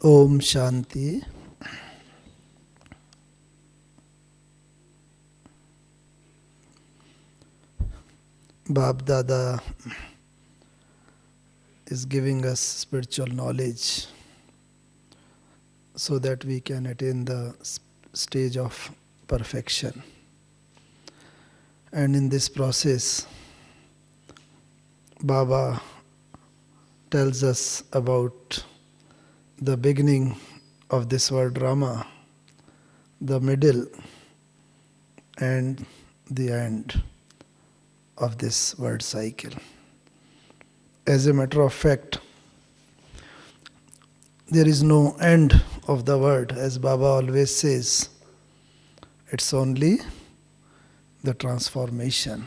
Om Shanti. Bab Dada is giving us spiritual knowledge so that we can attain the stage of perfection. And in this process, Baba tells us about the beginning of this word Rama, the middle, and the end of this word cycle. As a matter of fact, there is no end of the word, as Baba always says. It's only the transformation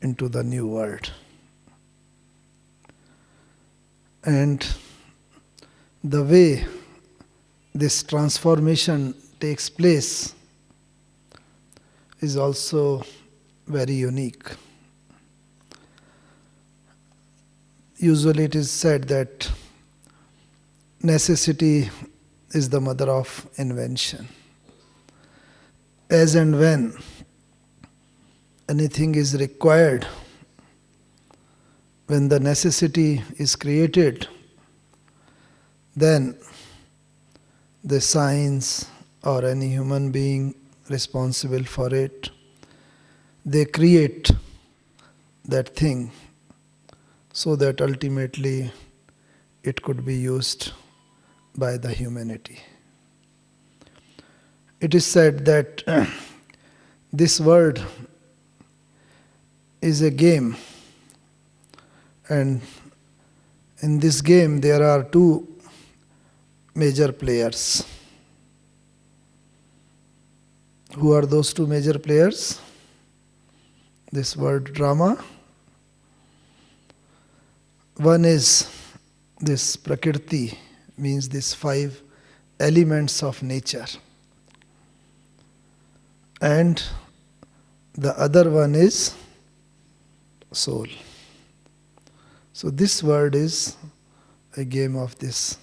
into the new world. And the way this transformation takes place is also very unique. Usually it is said that necessity is the mother of invention. As and when anything is required, when the necessity is created, then the science or any human being responsible for it, they create that thing so that ultimately it could be used by the humanity. It is said that this world is a game, and in this game there are two major players. Who are those two major players? This word drama. One is this Prakriti, means these 5 elements of nature. And the other one is soul. So this word is a game of this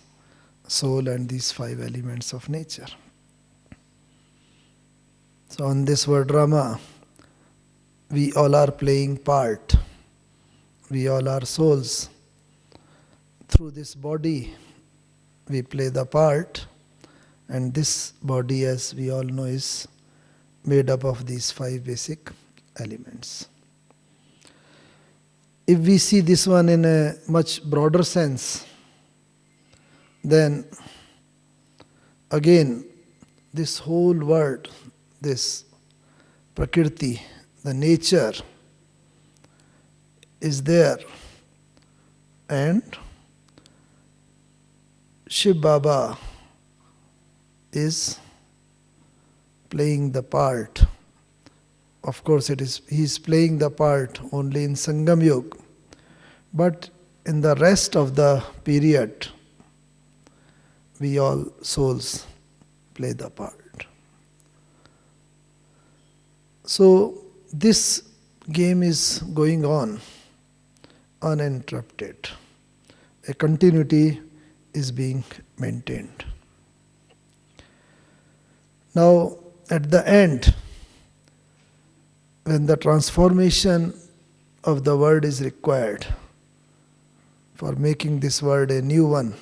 soul and these 5 elements of nature. So on this word Rama, we all are playing part. We all are souls. Through this body, we play the part, and this body, as we all know, is made up of these 5 basic elements. If we see this one in a much broader sense, then again, this whole world, this Prakriti, the nature, is there, and Shiv Baba is playing the part. Of course, he is playing the part only in Sangam Yuga, but in the rest of the period, we all souls play the part. So this game is going on uninterrupted. A continuity is being maintained. Now, at the end, when the transformation of the word is required for making this word a new one,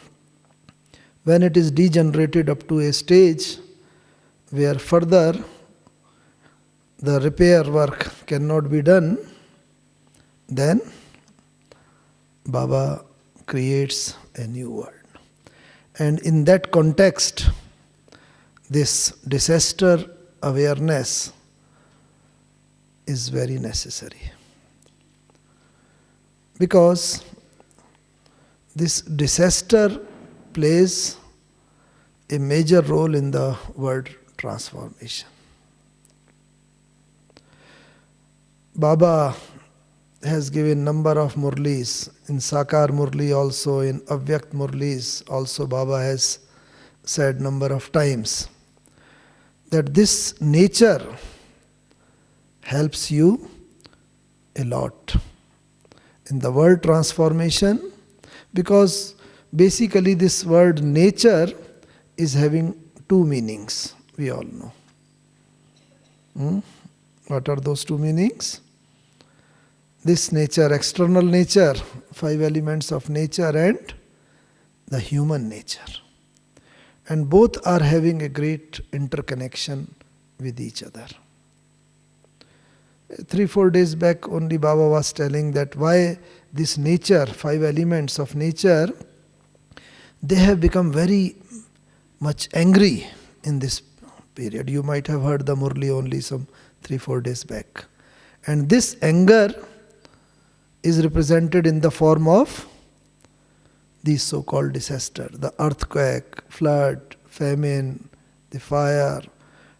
when it is degenerated up to a stage where further the repair work cannot be done, then Baba creates a new world. And in that context, this disaster awareness is very necessary. Because this disaster plays a major role in the world transformation. Baba has given number of murlis. In Sakar Murli also, in Avyakt Murlis also, Baba has said number of times that this nature helps you a lot in the world transformation, because basically this word nature is having two meanings, we all know. What are those two meanings? This nature, external nature, 5 elements of nature, and the human nature. And both are having a great interconnection with each other. 3-4 days back only Baba was telling that why this nature, 5 elements of nature, they have become very much angry in this period. You might have heard the Murli only some 3-4 days back. And this anger is represented in the form of these so-called disaster, the earthquake, flood, famine, the fire,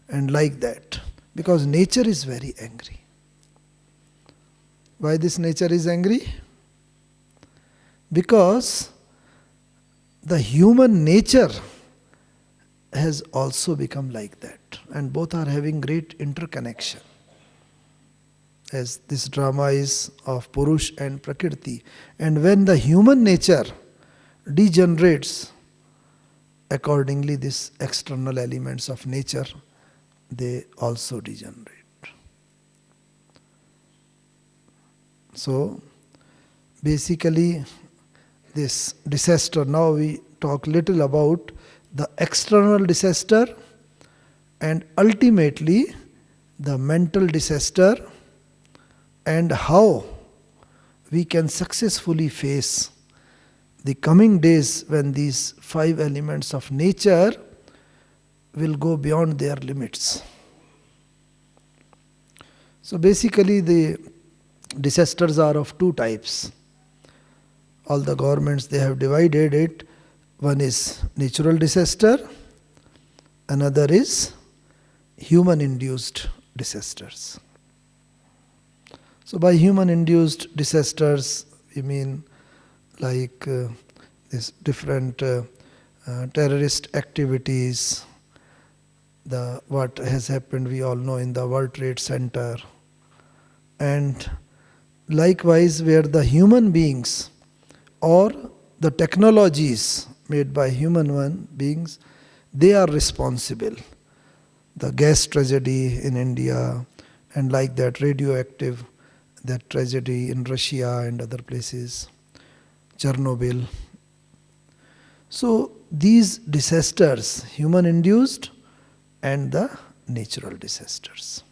and like that. Because nature is very angry. Why this nature is angry? Because the human nature has also become like that, and both are having great interconnection. As this drama is of Purush and Prakriti, and when the human nature degenerates, accordingly these external elements of nature, they also degenerate. So basically this disaster, now we talk little about the external disaster and ultimately the mental disaster, and how we can successfully face the coming days when these 5 elements of nature will go beyond their limits. So basically the disasters are of 2 types. All the governments, they have divided it. One is natural disaster, another is human-induced disasters. So by human-induced disasters, we mean like this different terrorist activities, what has happened we all know in the World Trade Center, and likewise where the human beings or the technologies made by human beings, they are responsible. The gas tragedy in India, and like that radioactive, that tragedy in Russia and other places, Chernobyl. So these disasters, human-induced and the natural disasters.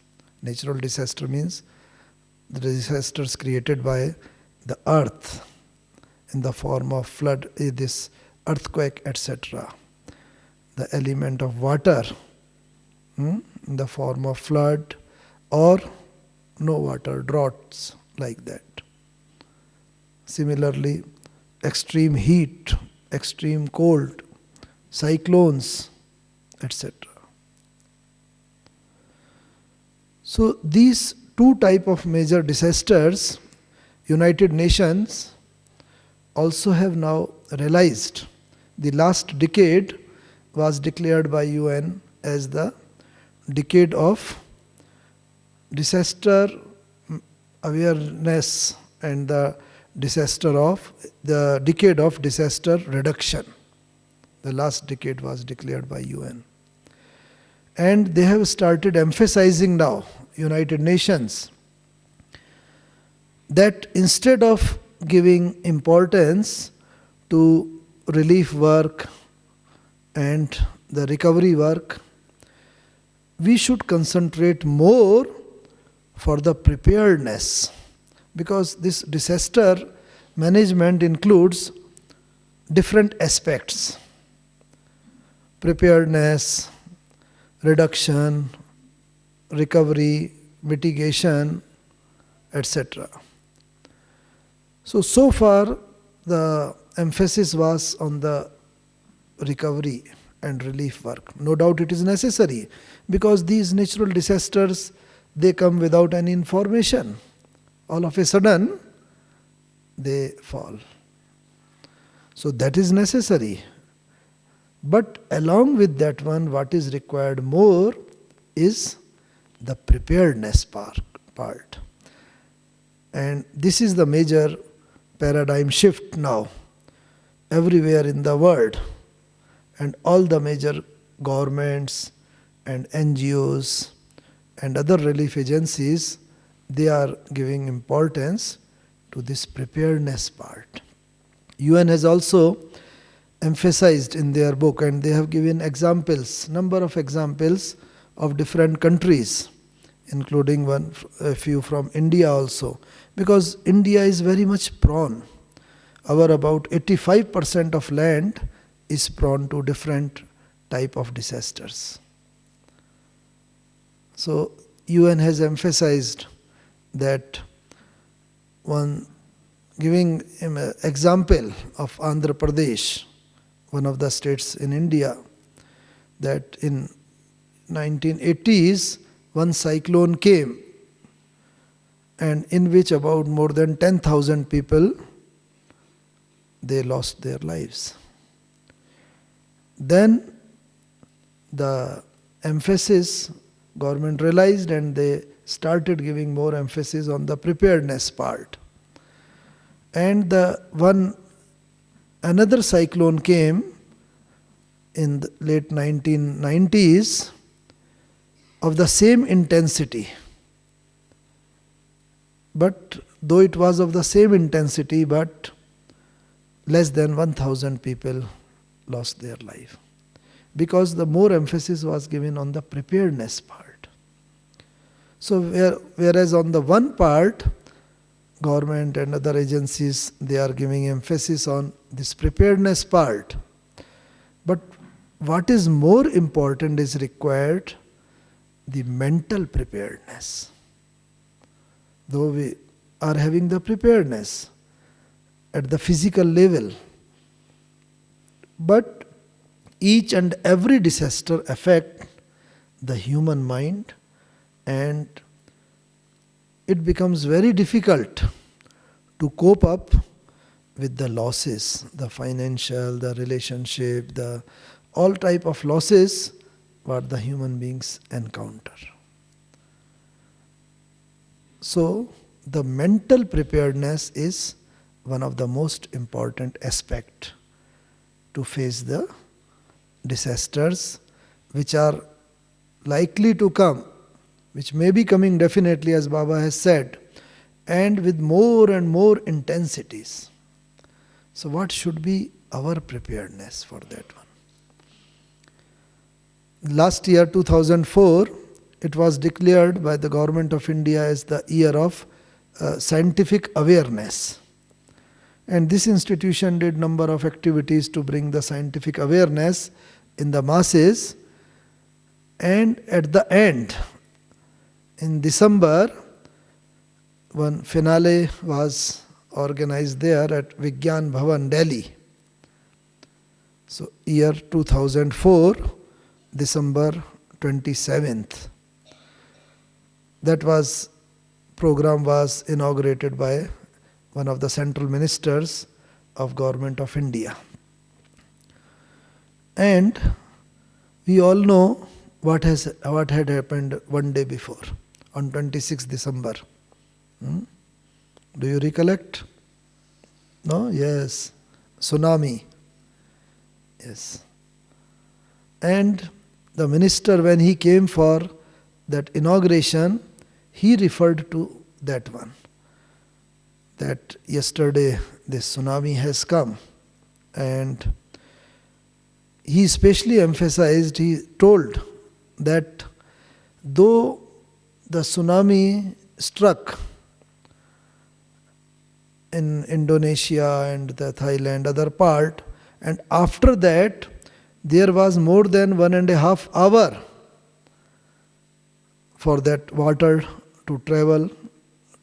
Natural disaster means the disasters created by the earth in the form of flood, this earthquake, etc. The element of water in the form of flood or no water, droughts, like that. Similarly, extreme heat, extreme cold, cyclones, etc. So these 2 types of major disasters, United Nations also have now realized. The last decade was declared by UN as the decade of disaster awareness and the decade of disaster reduction. The last decade was declared by UN. And they have started emphasizing now, United Nations, that instead of giving importance to relief work and the recovery work, we should concentrate more for the preparedness, because this disaster management includes different aspects: preparedness, reduction, recovery, mitigation, etc. So far the emphasis was on the recovery and relief work. No doubt it is necessary, because these natural disasters, they come without any information. All of a sudden, they fall. So that is necessary. But along with that one, what is required more is the preparedness part. And this is the major paradigm shift now. everywhere in the world, and all the major governments and NGOs and other relief agencies, they are giving importance to this preparedness part. UN has also emphasized in their book, and they have given examples, number of examples of different countries, including a few from India also, because India is very much prone. Our about 85% of land is prone to different type of disasters. So UN has emphasized that, one giving an example of Andhra Pradesh, one of the states in India, that in 1980s one cyclone came, and in which about more than 10,000 people, they lost their lives. Then the emphasis, government realized, and they started giving more emphasis on the preparedness part. And another cyclone came in the late 1990s of the same intensity. But though it was of the same intensity, but less than 1,000 people lost their life, because the more emphasis was given on the preparedness part. So whereas on the one part, government and other agencies, they are giving emphasis on this preparedness part. But what is more important is required the mental preparedness. Though we are having the preparedness at the physical level, but each and every disaster affects the human mind, and it becomes very difficult to cope up with the losses, the financial, the relationship, the all type of losses what the human beings encounter. So the mental preparedness is one of the most important aspects to face the disasters which are likely to come, which may be coming definitely, as Baba has said, and with more and more intensities. So what should be our preparedness for that one? Last year, 2004, it was declared by the Government of India as the year of scientific awareness. And this institution did number of activities to bring the scientific awareness in the masses. And at the end, in December, one finale was organized there at Vigyan Bhavan, Delhi. So year 2004, December 27th. That program was inaugurated by one of the central ministers of Government of India. And we all know what had happened one day before, on 26th December. Do you recollect? No? Yes. Tsunami. Yes. And the minister, when he came for that inauguration, he referred to that one. That yesterday this tsunami has come. And he especially emphasized, he told that though the tsunami struck in Indonesia and the Thailand, other part, and after that there was more than 1.5 hours for that water to travel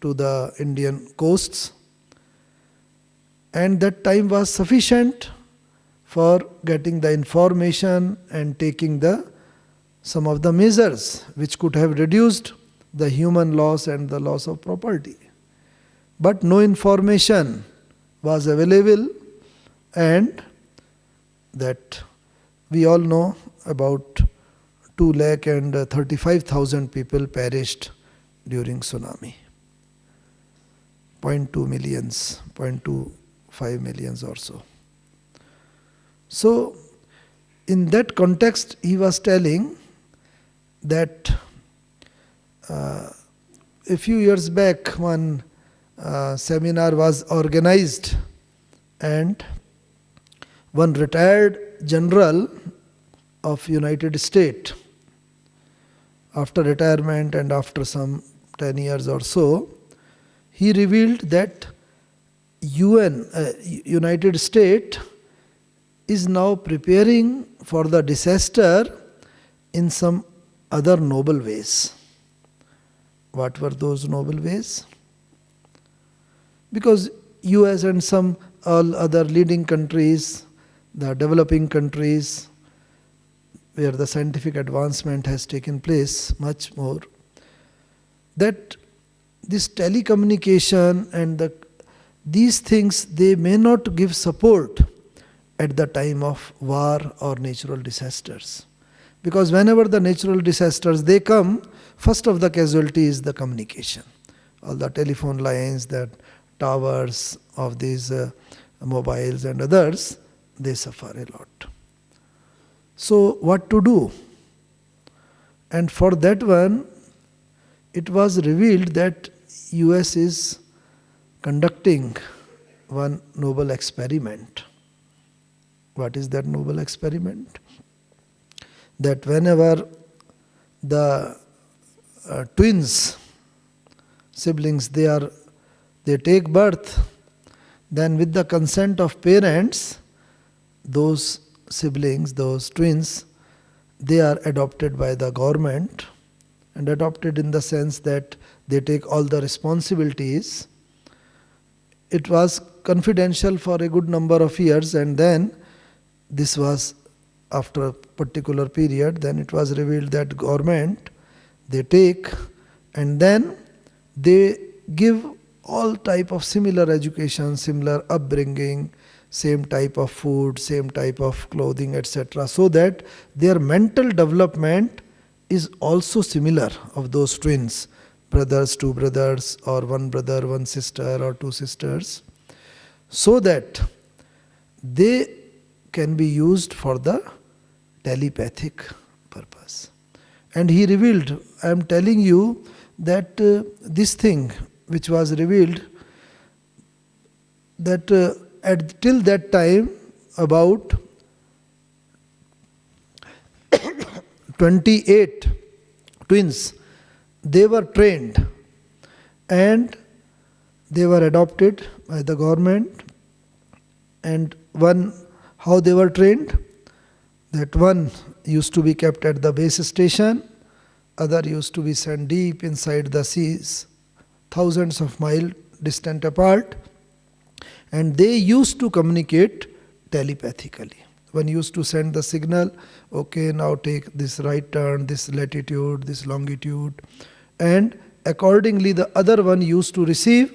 to the Indian coasts, and that time was sufficient for getting the information and taking some of the measures which could have reduced the human loss and the loss of property. But no information was available, and that we all know about 2,35,000 people perished during tsunami. 0.2 millions, 0.25 millions or so. So, in that context, he was telling that a few years back one seminar was organized, and one retired general of United States, after retirement and after some 10 years or so, he revealed that United States is now preparing for the disaster in some other noble ways. What were those noble ways? Because US and some all other leading countries, the developing countries, where the scientific advancement has taken place much more, that this telecommunication and these things, they may not give support at the time of war or natural disasters. Because whenever the natural disasters they come, first of the casualty is the communication. All the telephone lines, the towers of these mobiles and others, they suffer a lot. So what to do? And for that one, it was revealed that US is conducting one noble experiment. What is that noble experiment? That whenever the twins, siblings, they take birth, then with the consent of parents, those siblings, those twins, they are adopted by the government, and adopted in the sense that they take all the responsibilities. It was confidential for a good number of years, and then this was after a particular period, then it was revealed that government, they take and then they give all type of similar education, similar upbringing, same type of food, same type of clothing, etc., so that their mental development is also similar of those twins, brothers, two brothers, or one brother, one sister, or two sisters, so that they can be used for the telepathic purpose. And he revealed, I am telling you that this thing which was revealed, that till that time about 28 twins, they were trained and they were adopted by the government. And one, how they were trained? That one used to be kept at the base station, other used to be sent deep inside the seas, thousands of miles distant apart, and they used to communicate telepathically. One used to send the signal, okay, now take this right turn, this latitude, this longitude, and accordingly the other one used to receive,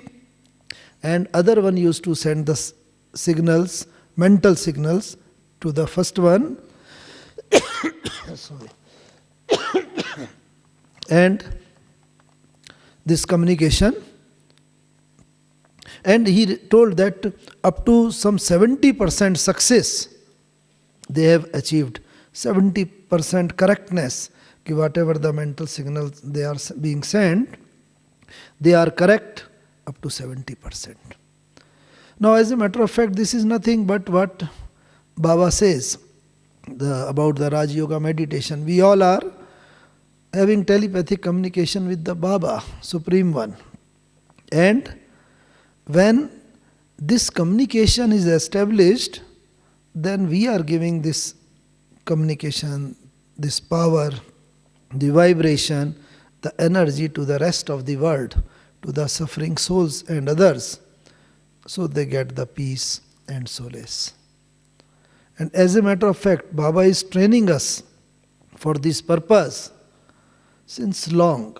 and other one used to send the signals, mental signals, to the first one. Sorry. And this communication, and he told that up to some 70% success they have achieved, 70% correctness, कि whatever the mental signals they are being sent, they are correct up to 70%. Now, as a matter of fact, this is nothing but what Baba says about the Raj Yoga meditation. We all are having telepathic communication with the Baba, Supreme One. And when this communication is established, then we are giving this communication, this power, the vibration, the energy to the rest of the world, to the suffering souls and others, so they get the peace and solace. And as a matter of fact, Baba is training us for this purpose since long.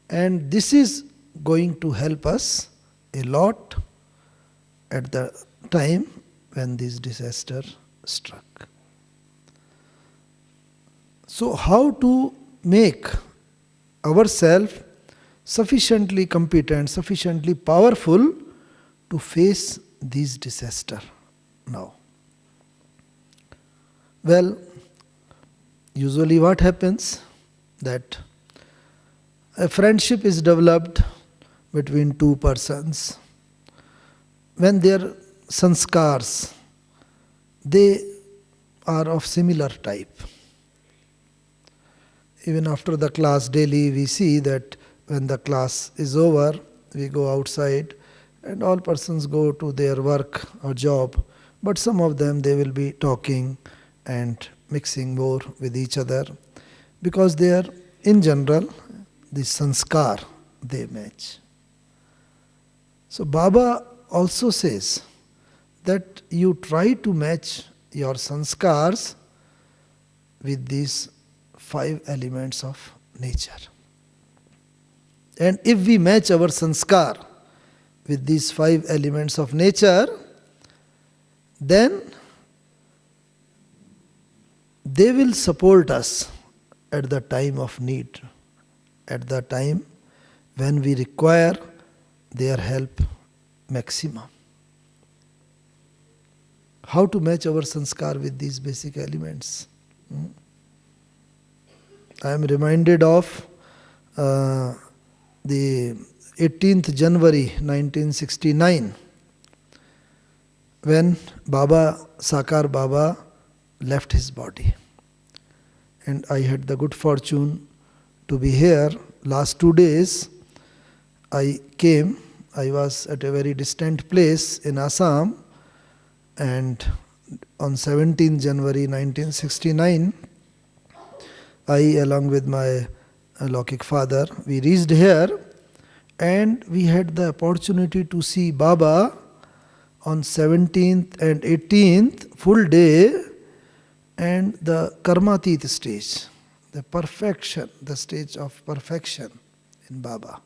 And this is going to help us a lot at the time when this disaster struck. So how to make ourselves sufficiently competent, sufficiently powerful to face this disaster now? Well, usually what happens that a friendship is developed between two persons when their sanskars, they are of similar type. Even after the class daily, we see that when the class is over, we go outside and all persons go to their work or job, but some of them, they will be talking and mixing more with each other because they are, in general, the sanskar, they match. So Baba also says that you try to match your sanskars with these 5 elements of nature. And if we match our sanskar with these 5 elements of nature, then they will support us at the time of need, at the time when we require their help maximum. How to match our sanskar with these basic elements? I am reminded of the 18th January 1969 when Sakar Baba left his body. And I had the good fortune to be here. Last 2 days I came. I was at a very distant place in Assam, and on 17th January 1969, I, along with my Lokik father, we reached here and we had the opportunity to see Baba on 17th and 18th, full day, and the Karmatit stage, the perfection, the stage of perfection in Baba.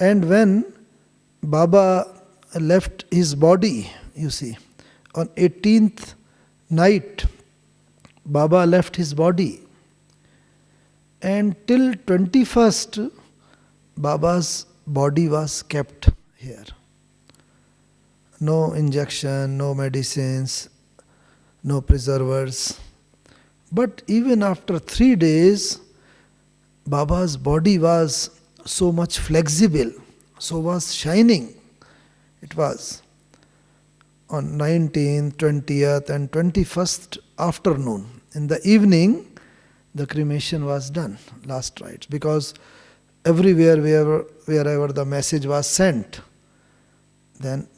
And when Baba left his body, you see, on 18th night, Baba left his body. And till 21st, Baba's body was kept here. No injection, no medicines, no preservers. But even after 3 days, Baba's body was so much flexible, so was shining. It was on 19th, 20th and 21st afternoon. In the evening, the cremation was done, last rites, because everywhere, wherever the message was sent, then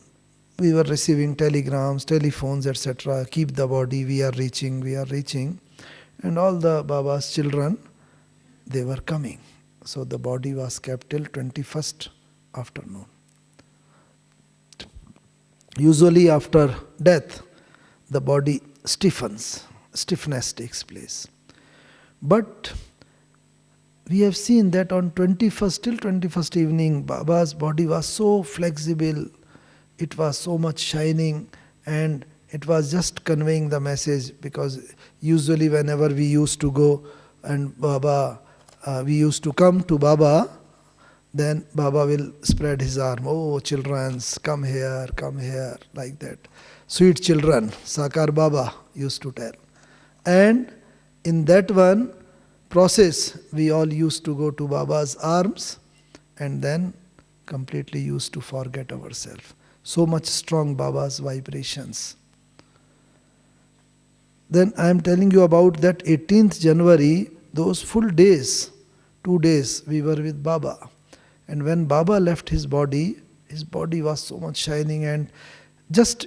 we were receiving telegrams, telephones, etc. Keep the body, we are reaching. And all the Baba's children, they were coming. So the body was kept till 21st afternoon. Usually after death, the body stiffness takes place. But we have seen that on 21st till 21st evening, Baba's body was so flexible, it was so much shining, and it was just conveying the message, because usually whenever we used to go and we used to come to Baba, then Baba will spread his arm. Oh, children, come here, like that. Sweet children, Sakar Baba used to tell. And in that one process, we all used to go to Baba's arms and then completely used to forget ourselves. So much strong Baba's vibrations. Then I am telling you about that 18th January, those full days, 2 days, we were with Baba. And when Baba left his body was so much shining, and just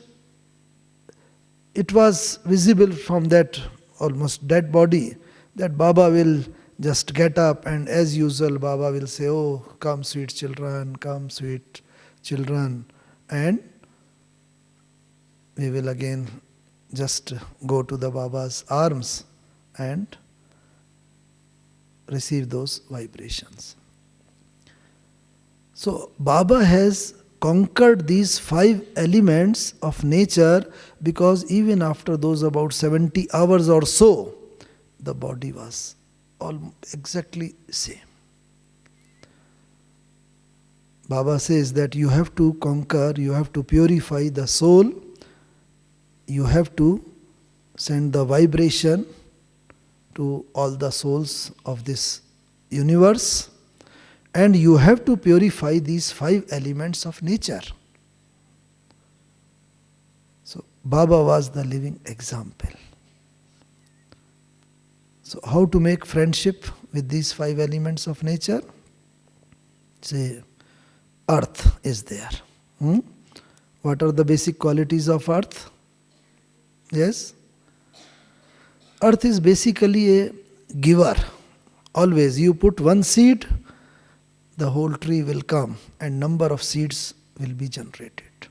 it was visible from that almost dead body that Baba will just get up, and as usual Baba will say, oh, come sweet children, and we will again just go to the Baba's arms and receive those vibrations. So Baba has conquered these 5 elements of nature, because even after those about 70 hours or so, the body was all exactly same. Baba says that you have to conquer, you have to purify the soul, you have to send the vibration to all the souls of this universe, and you have to purify these 5 elements of nature. So Baba was the living example. So how to make friendship with these 5 elements of nature? Say, earth is there. What are the basic qualities of earth? Yes? Earth is basically a giver. Always you put one seed, the whole tree will come and number of seeds will be generated.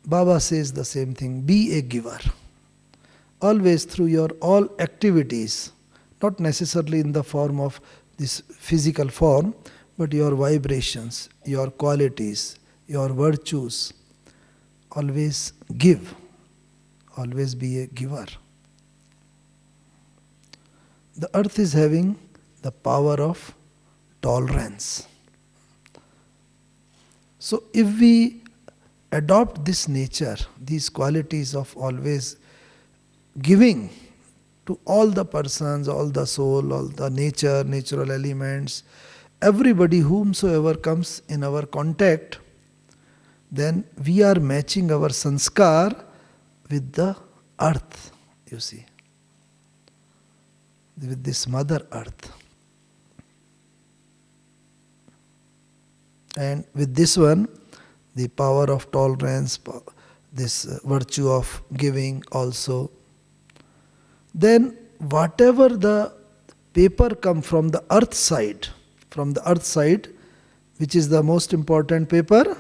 Baba says the same thing, be a giver. Always through your all activities, not necessarily in the form of this physical form, but your vibrations, your qualities, your virtues, always give. Always be a giver. The earth is having the power of tolerance. So if we adopt this nature, these qualities of always giving to all the persons, all the soul, all the nature, natural elements, everybody whomsoever comes in our contact, then we are matching our sanskar with the earth, you see, with this mother earth. And with this one, the power of tolerance, this virtue of giving also. Then whatever the paper come from the earth side, which is the most important paper,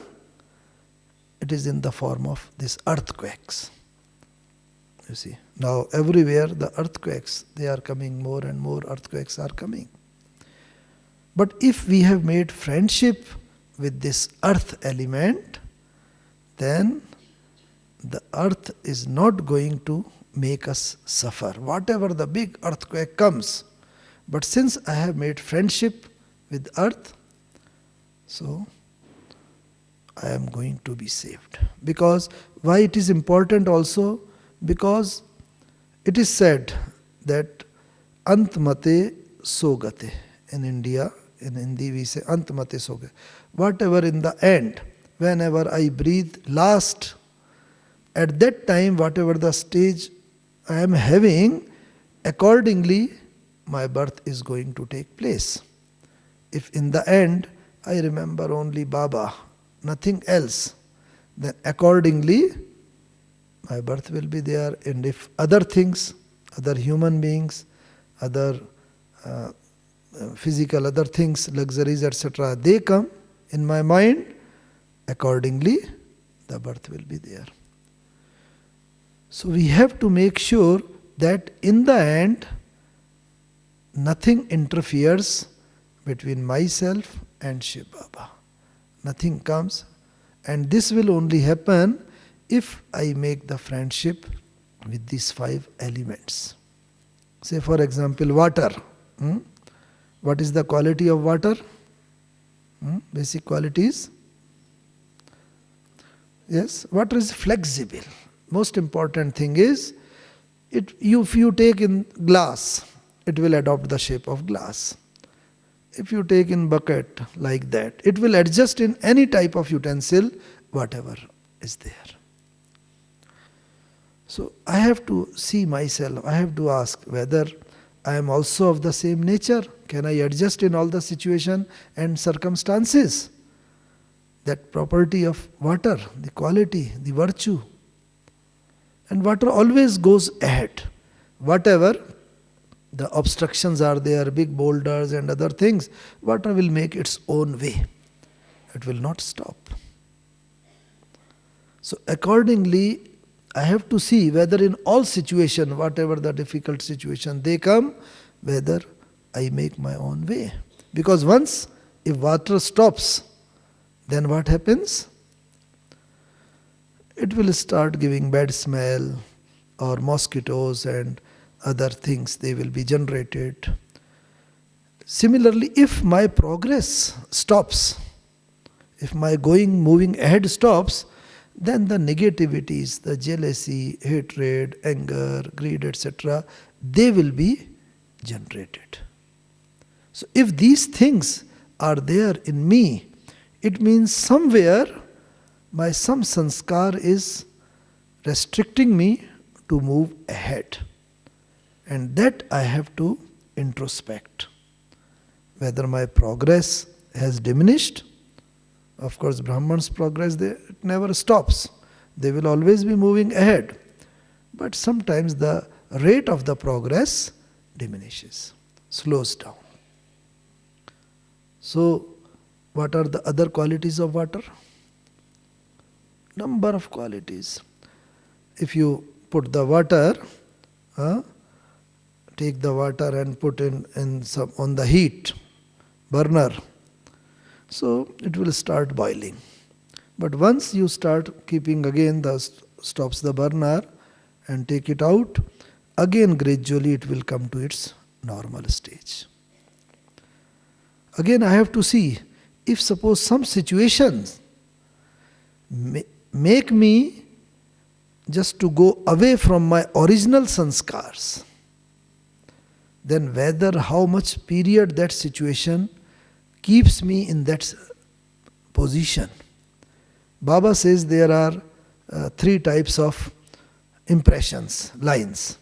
it is in the form of these earthquakes. You see, now everywhere the earthquakes, they are coming, more and more earthquakes are coming. But if we have made friendship with this earth element, then the earth is not going to make us suffer. Whatever the big earthquake comes, but since I have made friendship with earth, so I am going to be saved. Because why it is important also? Because it is said that Antmate Sogate. In India, in Hindi we say Antmate Sogate. Whatever in the end, whenever I breathe last, at that time, whatever the stage I am having, accordingly my birth is going to take place. If in the end I remember only Baba, nothing else, then accordingly my birth will be there. And if other things, other human beings, other physical other things, luxuries, etc., they come in my mind, accordingly the birth will be there. So we have to make sure that in the end nothing interferes between myself and Shiv Baba. Nothing comes, and this will only happen if I make the friendship with these 5 elements. Say for example water. What is the quality of water? Basic qualities. Yes, water is flexible. Most important thing is, if you take in glass, it will adopt the shape of glass. If you take in bucket like that, it will adjust in any type of utensil, whatever is there. So I have to see myself, I have to ask whether I am also of the same nature. Can I adjust in all the situation and circumstances? That property of water, the quality, the virtue. And water always goes ahead. Whatever the obstructions are there, big boulders and other things, water will make its own way. It will not stop. So accordingly, I have to see whether in all situation, whatever the difficult situation they come, whether I make my own way. Because once, if water stops, then what happens? It will start giving bad smell, or mosquitoes and other things, they will be generated. Similarly, if my progress stops, if my moving ahead stops, then the negativities, the jealousy, hatred, anger, greed, etc., they will be generated. So if these things are there in me, it means somewhere my some sanskar is restricting me to move ahead. And that I have to introspect. Whether my progress has diminished. Of course, Brahman's progress, it never stops. They will always be moving ahead. But sometimes the rate of the progress diminishes, slows down. So, what are the other qualities of water? Number of qualities. If you put the water, take the water and put in some on the heat burner, so it will start boiling. But once you start keeping again, stops the burner and take it out, again gradually it will come to its normal stage. Again I have to see, if suppose some situations make me just to go away from my original sanskars, then whether how much period that situation keeps me in that position. Baba says there are 3 types of impressions, lines.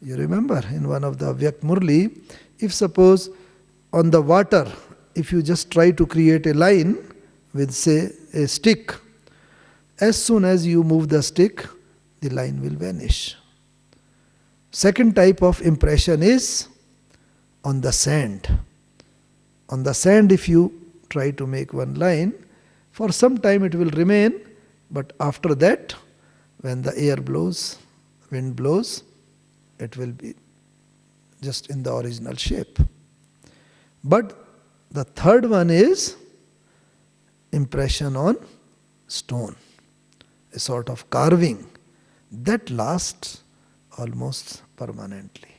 You remember in one of the Vyakt Murli, if suppose on the water, if you just try to create a line with say a stick, as soon as you move the stick, the line will vanish. Second type of impression is on the sand. On the sand, if you try to make one line, for some time it will remain, but after that, when the air blows, wind blows, it will be just in the original shape. But the third one is impression on stone, a sort of carving that lasts almost permanently.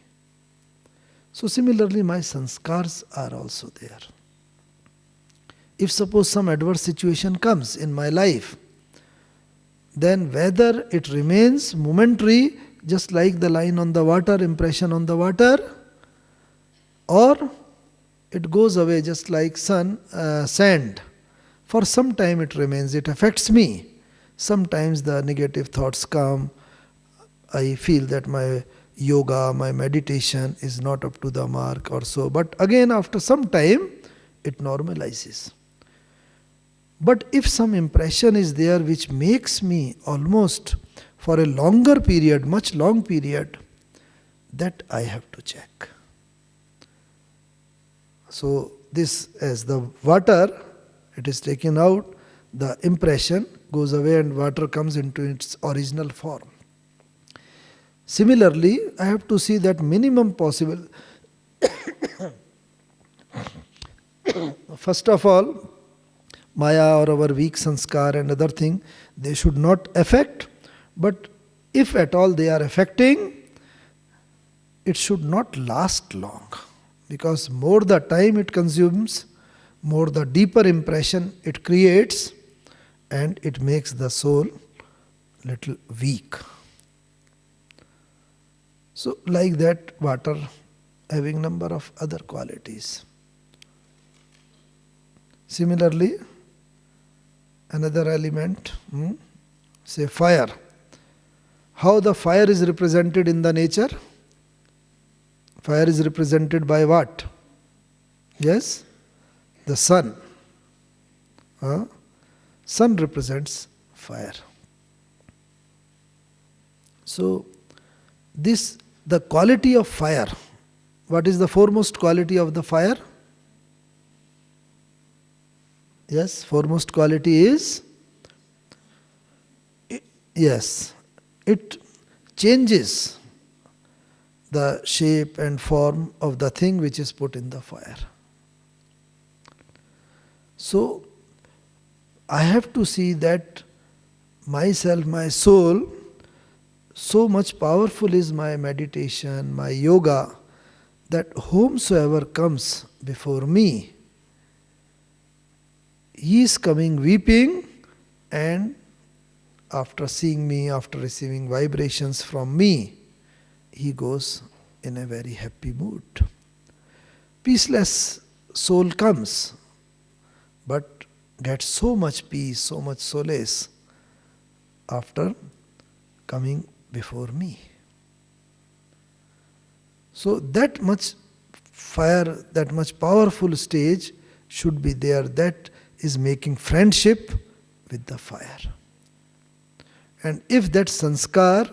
So similarly, my sanskars are also there. If suppose some adverse situation comes in my life, then whether it remains momentary, just like the line on the water, impression on the water, or it goes away just like sand. For some time it remains, it affects me. Sometimes the negative thoughts come. I feel that my yoga, my meditation is not up to the mark or so. But again, after some time, it normalizes. But if some impression is there which makes me almost for a longer period, much long period, that I have to check. So this, as the water, it is taken out, the impression goes away and water comes into its original form. Similarly, I have to see that minimum possible. First of all, Maya or our weak sanskar and other thing, they should not affect, but if at all they are affecting, it should not last long. Because more the time it consumes, more the deeper impression it creates, and it makes the soul little weak. So like that, water having number of other qualities. Similarly, another element, say fire. How the fire is represented in the nature? Fire is represented by what? Yes? The sun. Sun represents fire. So, the quality of fire. What is the foremost quality of the fire? Yes, foremost quality is, yes, it changes the shape and form of the thing which is put in the fire. So, I have to see that myself, my soul, so much powerful is my meditation, my yoga, that whomsoever comes before me, he is coming weeping and after seeing me, after receiving vibrations from me, he goes in a very happy mood. Peaceless soul comes, but gets so much peace, so much solace after coming before me. So that much fire, that much powerful stage should be there. That is making friendship with the fire. And if that sanskar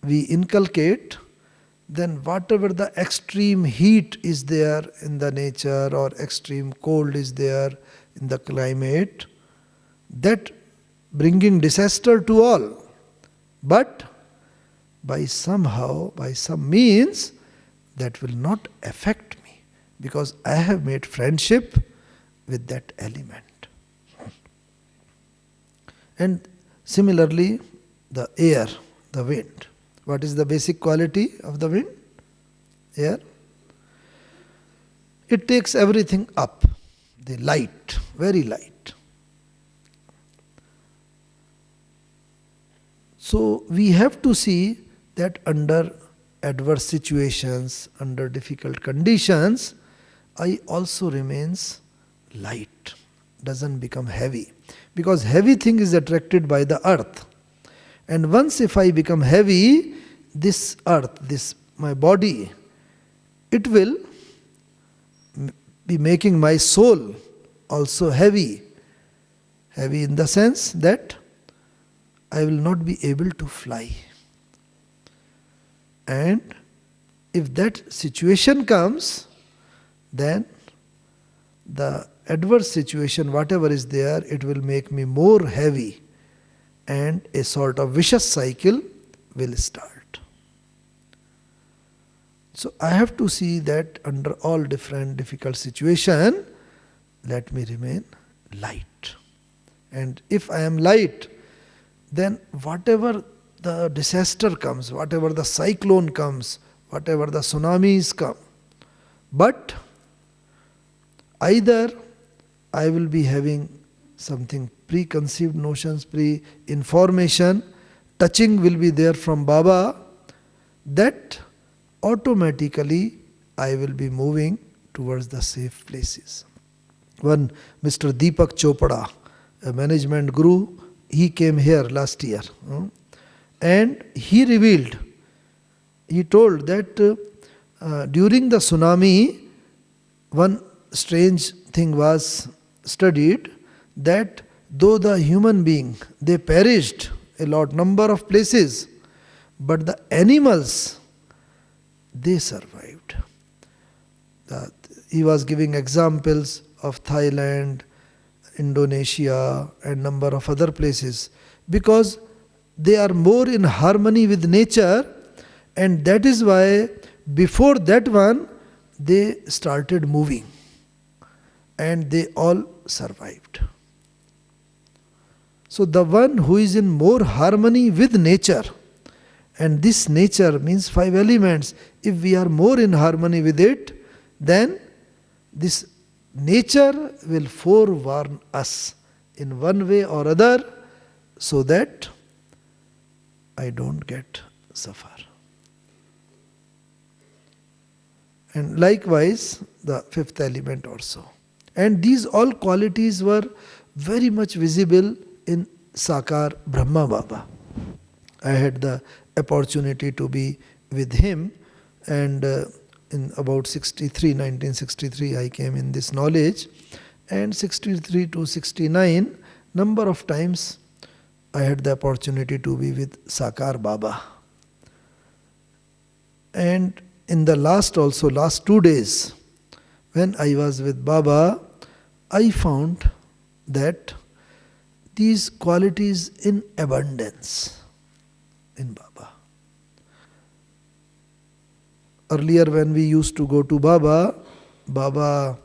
we inculcate, then whatever the extreme heat is there in the nature or extreme cold is there in the climate, that bringing disaster to all, but by somehow, by some means, that will not affect me, because I have made friendship with that element. And similarly, the air, the wind. What is the basic quality of the wind? Air. It takes everything up. The light, very light. So we have to see that under adverse situations, under difficult conditions, I also remains light, doesn't become heavy. Because heavy thing is attracted by the earth. And once if I become heavy, this earth, this my body, it will be making my soul also heavy. Heavy in the sense that I will not be able to fly. And if that situation comes, then the adverse situation, whatever is there, it will make me more heavy, and a sort of vicious cycle will start. So I have to see that under all different difficult situations, let me remain light. And if I am light, then whatever the disaster comes, whatever the cyclone comes, whatever the tsunamis come, but either I will be having something preconceived notions, pre-information, touching will be there from Baba, that automatically I will be moving towards the safe places. One Mr. Deepak Chopra, a management guru, he came here last year. And he revealed, he told that during the tsunami, one strange thing was studied, that though the human being, they perished a lot number of places, but the animals, they survived. He was giving examples of Thailand, Indonesia and number of other places, because they are more in harmony with nature, and that is why before that one they started moving and they all survived. So the one who is in more harmony with nature, and this nature means 5 elements, if we are more in harmony with it, then this nature will forewarn us in one way or other, so that I don't get suffer. And likewise, the 5th element also. And these all qualities were very much visible in Sakar Brahma Baba. I had the opportunity to be with him, and in about 1963 I came in this knowledge, and 63 to 69, number of times I had the opportunity to be with Sakar Baba. And in the last 2 days, when I was with Baba, I found that these qualities in abundance in Baba. Earlier when we used to go to Baba, Baba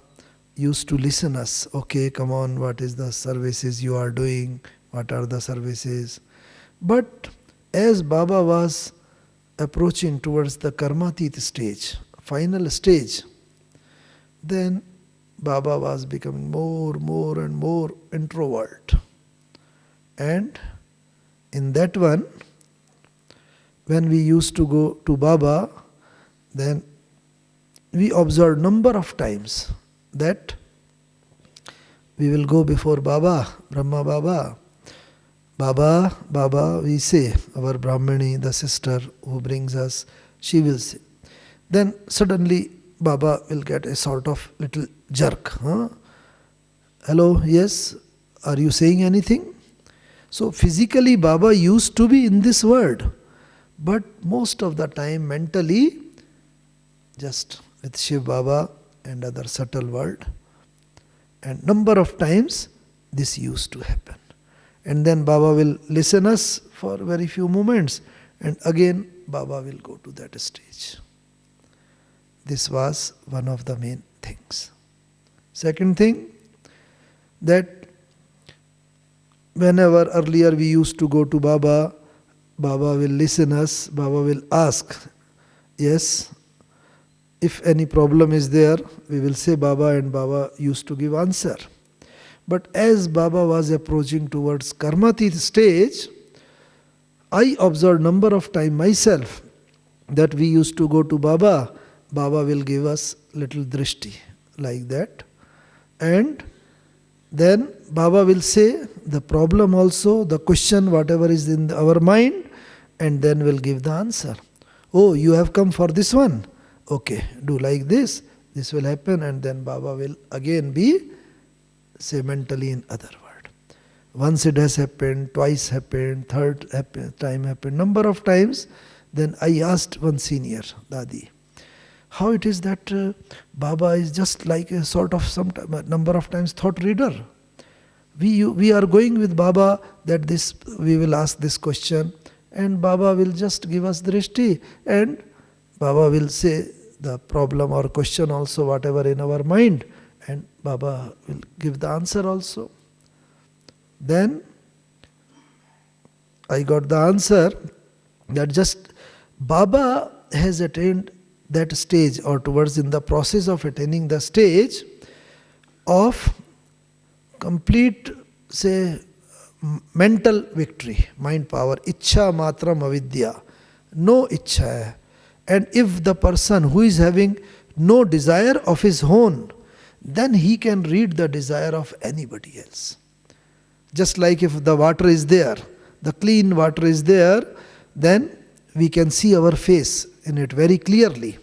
used to listen us. Okay, come on, what is the services you are doing? What are the services? But as Baba was approaching towards the Karmatit stage, final stage, then Baba was becoming more and more introvert. And in that one, when we used to go to Baba, then we observed number of times that we will go before Baba, Brahma Baba. Baba, Baba, we say, our Brahmani, the sister who brings us, she will say. Then suddenly Baba will get a sort of little jerk. Huh? Hello, yes, are you saying anything? So physically Baba used to be in this world, but most of the time mentally just with Shiv Baba and other subtle world. And number of times this used to happen. And then Baba will listen us for very few moments, and again Baba will go to that stage. This was one of the main things. Second thing, that whenever earlier we used to go to Baba, Baba will listen us, Baba will ask, yes, if any problem is there, we will say Baba, and Baba used to give answer. But as Baba was approaching towards Karmatit stage, I observed number of time myself that we used to go to Baba, Baba will give us little drishti like that. And then Baba will say the problem also, the question, whatever is in our mind, and then will give the answer. Oh, you have come for this one? Okay, do like this, this will happen, and then Baba will again be, say, mentally in other word. Once it has happened, twice happened, third time happened, number of times. Then I asked one senior, Dadi, how it is that Baba is just like a sort of number of times thought reader. We are going with Baba that this we will ask this question, and Baba will just give us drishti, and Baba will say the problem or question also, whatever in our mind, and Baba will give the answer also. Then I got the answer that just Baba has attained that stage, or towards in the process of attaining the stage of complete, say, mental victory, mind power, ichha matram avidya, no ichha. And if the person who is having no desire of his own, then he can read the desire of anybody else. Just like if the water is there, the clean water is there, then we can see our face in it very clearly.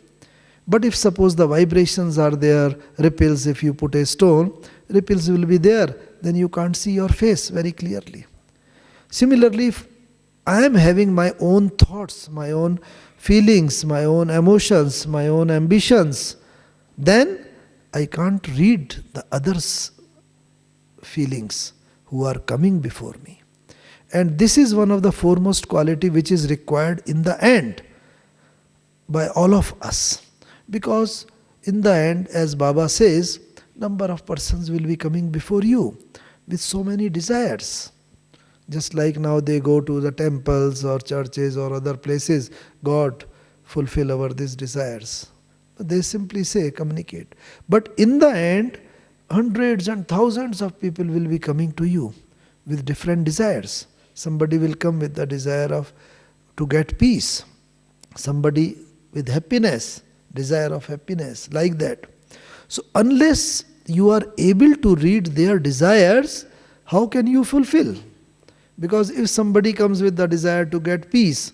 But if suppose the vibrations are there, ripples, if you put a stone, ripples will be there, then you can't see your face very clearly. Similarly, if I am having my own thoughts, my own feelings, my own emotions, my own ambitions, then I can't read the others' feelings who are coming before me. And this is one of the foremost quality which is required in the end by all of us. Because in the end, as Baba says, number of persons will be coming before you with so many desires. Just like now they go to the temples or churches or other places, God, fulfill our these desires. They simply say, communicate. But in the end, hundreds and thousands of people will be coming to you with different desires. Somebody will come with the desire of to get peace. Somebody with happiness, desire of happiness, like that. So unless you are able to read their desires, how can you fulfill? Because if somebody comes with the desire to get peace,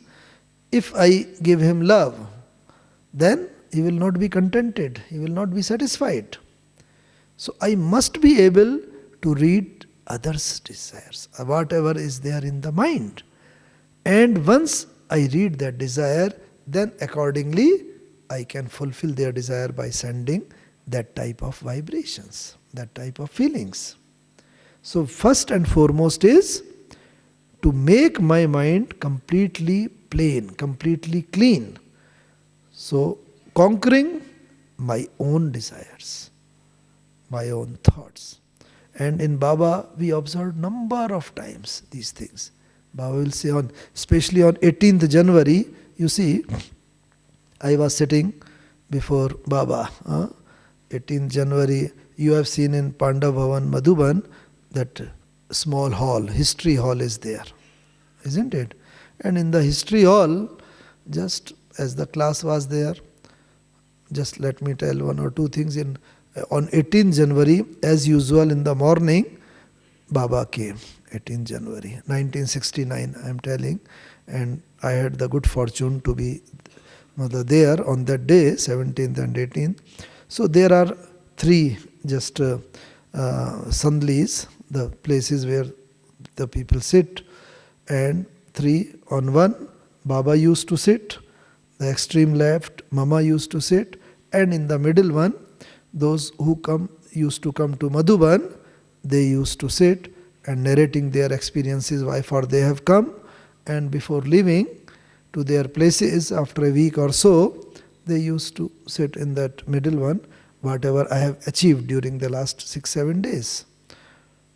if I give him love, then he will not be contented, he will not be satisfied. So I must be able to read others' desires, whatever is there in the mind. And once I read that desire, then accordingly I can fulfill their desire by sending that type of vibrations, that type of feelings. So first and foremost is to make my mind completely plain, completely clean. So conquering my own desires, my own thoughts. And in Baba we observed number of times these things. Baba will say especially on 18th January, you see, I was sitting before Baba. 18th January, you have seen in Pandav Bhavan, Madhuban, that small hall, history hall is there. isn't it? And in the history hall, just as the class was there, just let me tell one or two things. On 18th January, as usual in the morning, Baba came. 18th January 1969, I am telling, and I had the good fortune to be there on that day, 17th and 18th. So there are three just sandlis, the places where the people sit, and three on one, Baba used to sit, the extreme left, Mama used to sit, and in the middle one, those who used to come to Madhuban, they used to sit and narrating their experiences, why for they have come, and before leaving to their places after a week or so, they used to sit in that middle one, whatever I have achieved during the last 6-7 days.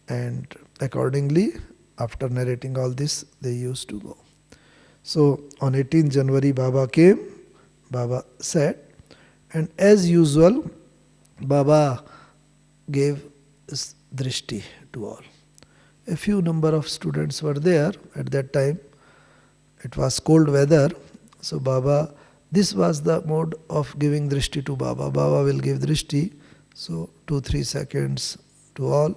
And accordingly, after narrating all this, they used to go. So on 18th January, Baba came, Baba sat, and as usual, Baba gave drishti to all. A few number of students were there at that time. It was cold weather, so Baba, this was the mode of giving drishti to Baba. Baba will give drishti, so 2-3 seconds to all.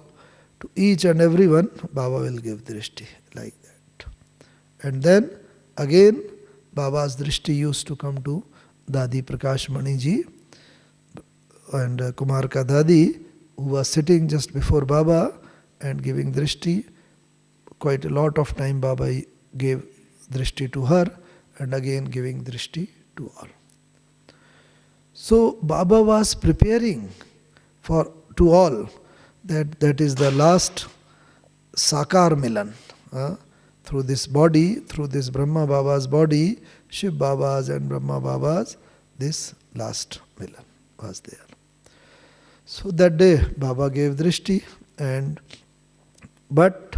To each and everyone, Baba will give drishti like that. And then again, Baba's drishti used to come to Dadi Prakash Mani ji and Kumarka Dadi, who was sitting just before Baba and giving drishti. Quite a lot of time Baba gave drishti to her and again giving drishti to all. So Baba was preparing to all that is the last Sakar Milan. Through this body, through this Brahma Baba's body, Shiv Baba's and Brahma Baba's, this last Milan was there. So that day Baba gave drishti, but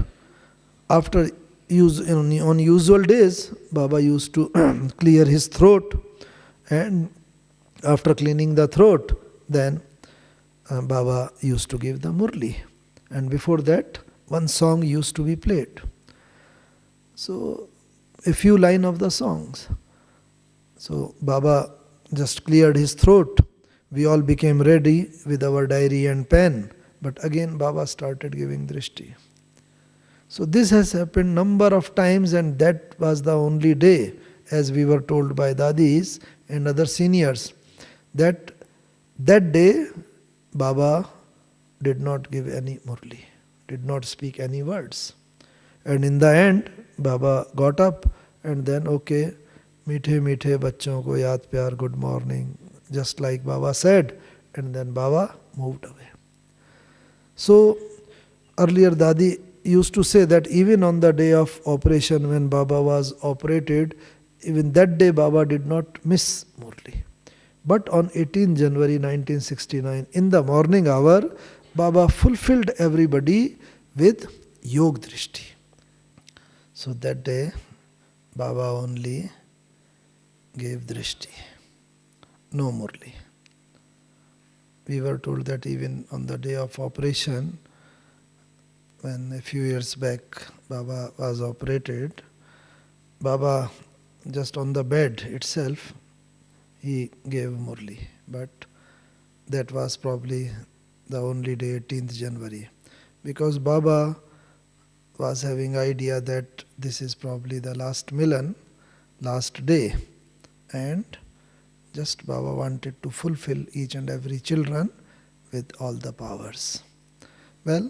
after on usual days, Baba used to clear his throat, and after cleaning the throat, then Baba used to give the murli, and before that one song used to be played. So a few lines of the songs. So Baba just cleared his throat. We all became ready with our diary and pen, but again Baba started giving drishti. So this has happened number of times, and that was the only day, as we were told by Dadis and other seniors, that day Baba did not give any murli, did not speak any words. And in the end, Baba got up and then, okay, meethe meethe bachon ko yaad pyar, good morning, just like Baba said, and then Baba moved away. So earlier Dadi used to say that even on the day of operation when Baba was operated, even that day Baba did not miss murli. But on 18 January 1969, in the morning hour, Baba fulfilled everybody with Yog Drishti. So that day, Baba only gave Drishti, no murli. We were told that even on the day of operation, when a few years back Baba was operated, Baba just on the bed itself, he gave murli. But that was probably the only day, 18th January. Because Baba was having idea that this is probably the last Milan, last day. And just Baba wanted to fulfill each and every children with all the powers. Well,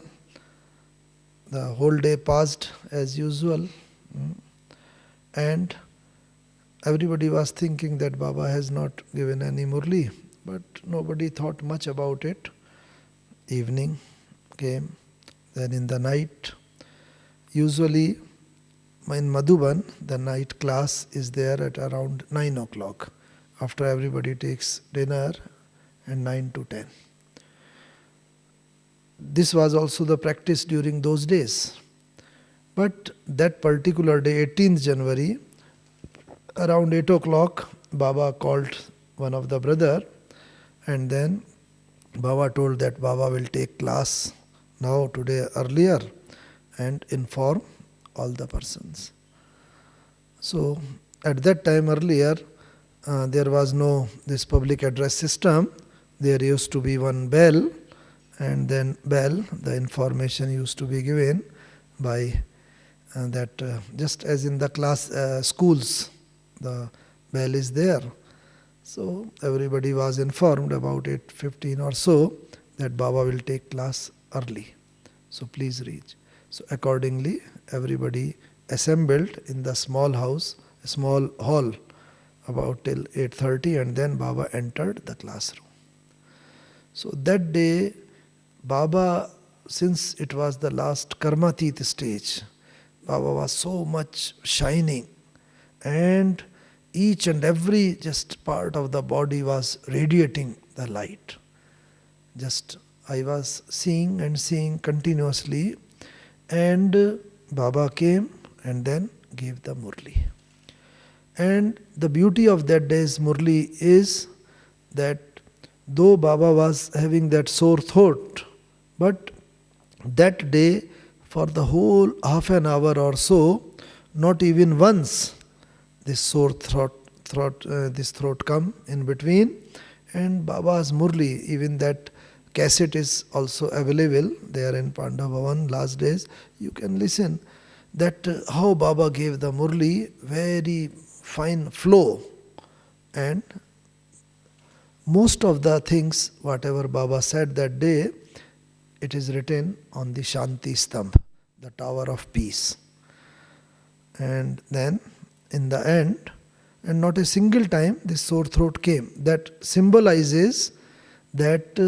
the whole day passed as usual, and everybody was thinking that Baba has not given any murli, but nobody thought much about it. Evening came, then in the night, usually in Madhuban, the night class is there at around 9 o'clock, after everybody takes dinner, and 9 to 10. This was also the practice during those days. But that particular day, 18th January, around 8 o'clock, Baba called one of the brother, and then Baba told that Baba will take class now today earlier and inform all the persons. So at that time earlier, there was no this public address system. There used to be one bell, and then bell, the information used to be given by that just as in the class schools, the bell is there. So everybody was informed about 8:15 or so that Baba will take class early. So please reach. So accordingly, everybody assembled in the small house, a small hall, about till 8:30, and then Baba entered the classroom. So that day, Baba, since it was the last Karmatit stage, Baba was so much shining, and each and every just part of the body was radiating the light. Just I was seeing and seeing continuously, and Baba came and then gave the Murli. And the beauty of that day's Murli is that though Baba was having that sore throat, but that day for the whole half an hour or so, not even once this sore this throat come in between. And Baba's Murli, even that cassette is also available there in Panda Bhavan last days. You can listen that how Baba gave the Murli, very fine flow, and most of the things whatever Baba said that day, it is written on the Shanti Stambh, the Tower of Peace. And then in the end, and not a single time this sore throat came. That symbolizes that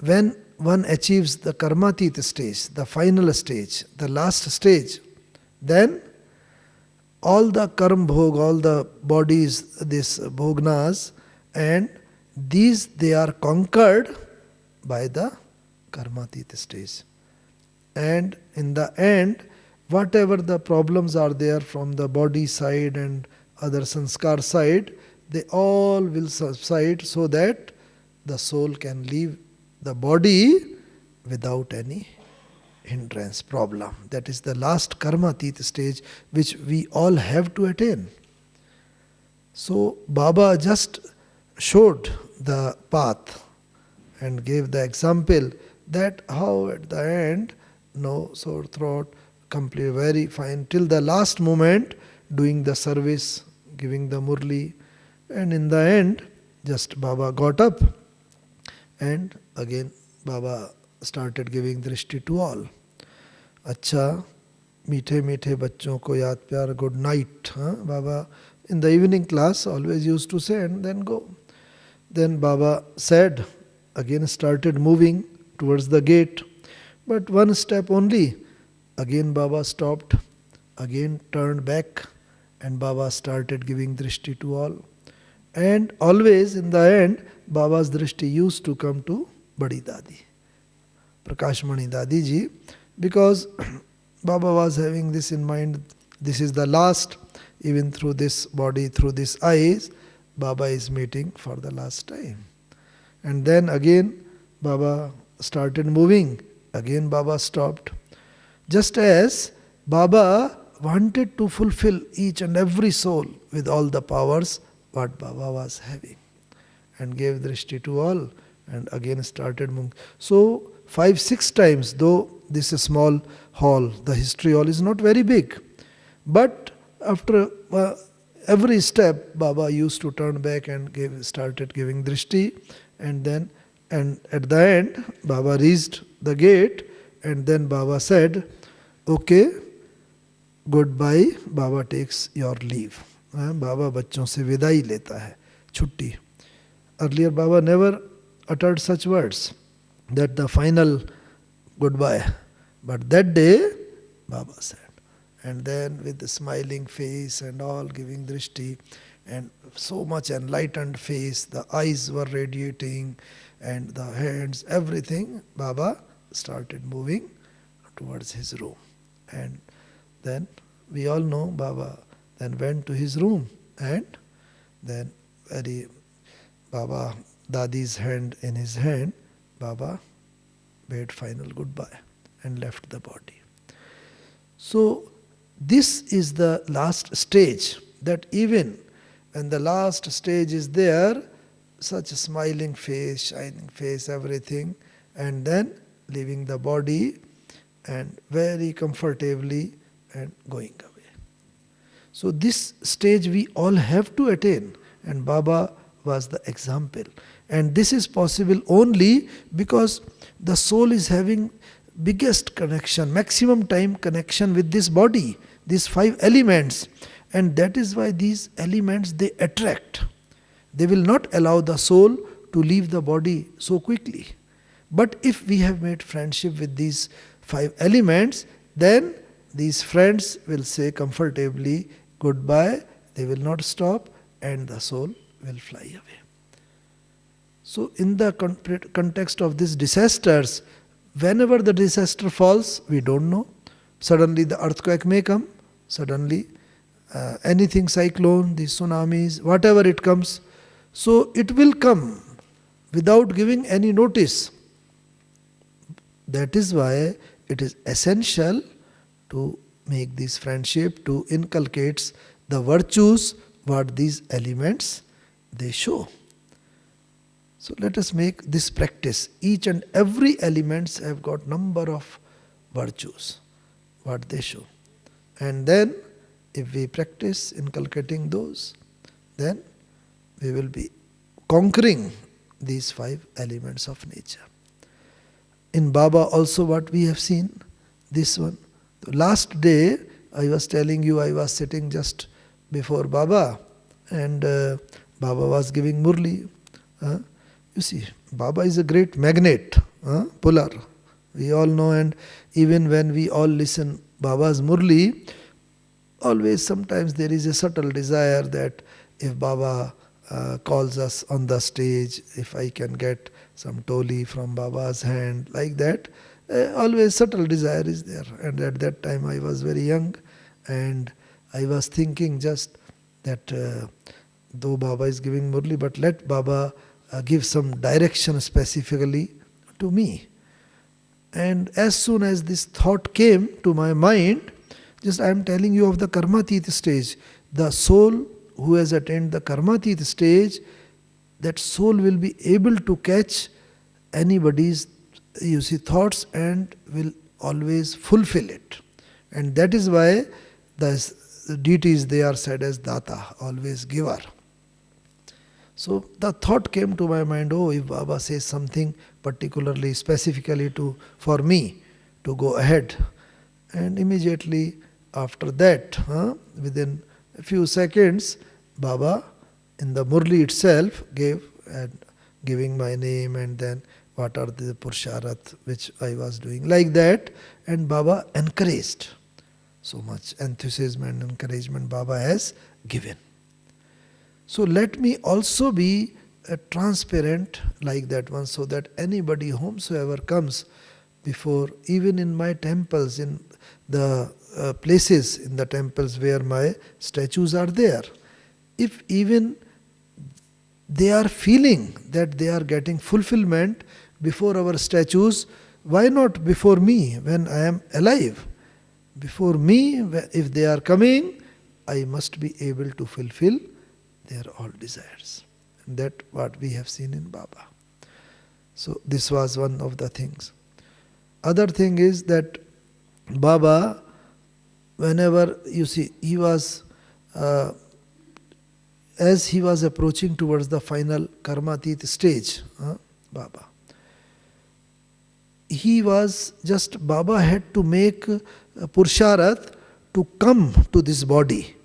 when one achieves the Karmatit stage, the final stage, the last stage, then all the karm bhog, all the bodies, this bhognas, and these they are conquered by the Karmatit stage. And in the end, whatever the problems are there from the body side and other sanskar side, they all will subside so that the soul can leave the body without any hindrance, problem. That is the last Karmatit stage which we all have to attain. So Baba just showed the path and gave the example that how at the end, no sore throat, complete, very fine, till the last moment, doing the service, giving the Murli, and in the end, just Baba got up, and again Baba started giving drishti to all. Acha, मीठे मीठे बच्चों को याद प्यार, good night. Baba in the evening class always used to say and then go. Then Baba said, again started moving towards the gate, but one step only. Again Baba stopped, again turned back, and Baba started giving drishti to all. And always in the end, Baba's drishti used to come to Badi Dadi, Prakashmani Dadi ji, because Baba was having this in mind, this is the last, even through this body, through these eyes, Baba is meeting for the last time. And then again Baba started moving, again Baba stopped. Just as Baba wanted to fulfill each and every soul with all the powers what Baba was having, and gave drishti to all, and again started moving. So 5-6 times, though this is a small hall, the history hall is not very big, but after every step Baba used to turn back and started giving drishti, and at the end Baba reached the gate, and then Baba said, okay, goodbye, Baba takes your leave. Baba बच्चों से विदाई लेता है, छुट्टी. Earlier Baba never uttered such words, that the final goodbye. But that day, Baba said. And then with the smiling face and all giving drishti, and so much enlightened face, the eyes were radiating, and the hands, everything, Baba started moving towards his room. And then we all know Baba then went to his room, and then Baba, Dadi's hand in his hand, Baba bade final goodbye and left the body. So this is the last stage, that even when the last stage is there, such a smiling face, shining face, everything, and then leaving the body and very comfortably and going away. So this stage we all have to attain, and Baba was the example. And this is possible only because the soul is having biggest connection, maximum time connection with this body, these five elements. And that is why these elements, they attract. They will not allow the soul to leave the body so quickly. But if we have made friendship with these five elements, then these friends will say comfortably goodbye, they will not stop, and the soul will fly away. So in the context of these disasters, whenever the disaster falls, we don't know. Suddenly the earthquake may come, suddenly anything, cyclone, the tsunamis, whatever it comes. So it will come without giving any notice. That is why it is essential to make this friendship, to inculcate the virtues what these elements they show. So let us make this practice. Each and every elements have got number of virtues, what they show. And then if we practice inculcating those, then we will be conquering these five elements of nature. In Baba also what we have seen, this one. The last day I was telling you, I was sitting just before Baba, and Baba was giving Murli. You see, Baba is a great magnet, puller. We all know, and even when we all listen Baba's Murli, always sometimes there is a subtle desire that if Baba calls us on the stage, if I can get some toli from Baba's hand, like that, always subtle desire is there. And at that time I was very young, and I was thinking just that though Baba is giving Murli, but let Baba give some direction specifically to me. And as soon as this thought came to my mind, just I am telling you of the Karmatit stage. The soul who has attained the Karmatit stage, that soul will be able to catch anybody's, you see, thoughts and will always fulfill it. And that is why the deities, they are said as Data, always giver. So the thought came to my mind, oh, if Baba says something particularly, specifically for me to go ahead. And immediately after that, within a few seconds, Baba in the Murli itself giving my name, and then what are the Purusharat which I was doing, like that. And Baba encouraged. So much enthusiasm and encouragement Baba has given. So let me also be transparent like that one, so that anybody, whomsoever comes before, even in my temples, in the places in the temples where my statues are there, if even they are feeling that they are getting fulfillment before our statues, why not before me when I am alive? Before me, if they are coming, I must be able to fulfill their all desires. And that what we have seen in Baba. So this was one of the things. Other thing is that Baba, whenever, you see, he was, as he was approaching towards the final Karmatit stage, Baba, he was just, Baba had to make Purusharat to come to this body.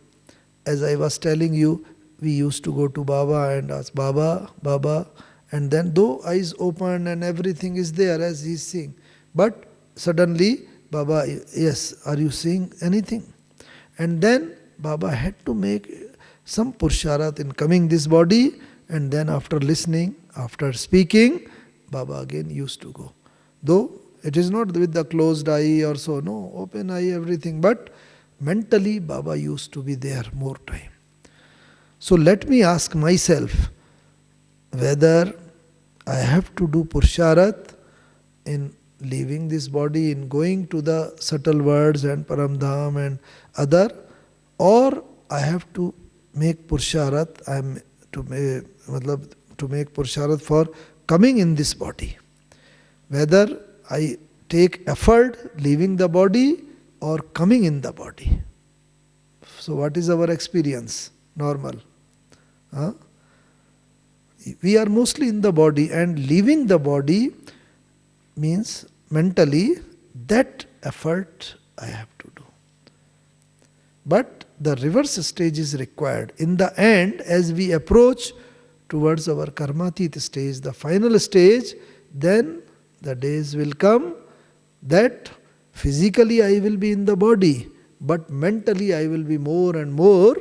As I was telling you, we used to go to Baba and ask, Baba, Baba, and then though eyes open and everything is there as he is seeing, but suddenly, Baba, yes, are you seeing anything? And then Baba had to make some Purusharat in coming this body, and then after listening, after speaking, Baba again used to go. Though it is not with the closed eye or so, no, open eye, everything, but mentally Baba used to be there more time. So let me ask myself whether I have to do Purusharat in leaving this body, in going to the subtle worlds and Paramdham and other, or I have to make Purusharat, I am to make Purusharat for coming in this body. Whether I take effort leaving the body or coming in the body. So what is our experience? Normal. Huh? We are mostly in the body, and leaving the body means mentally that effort I have to do. But the reverse stage is required. In the end, as we approach towards our karmatit stage, the final stage, then the days will come that physically I will be in the body, but mentally I will be more and more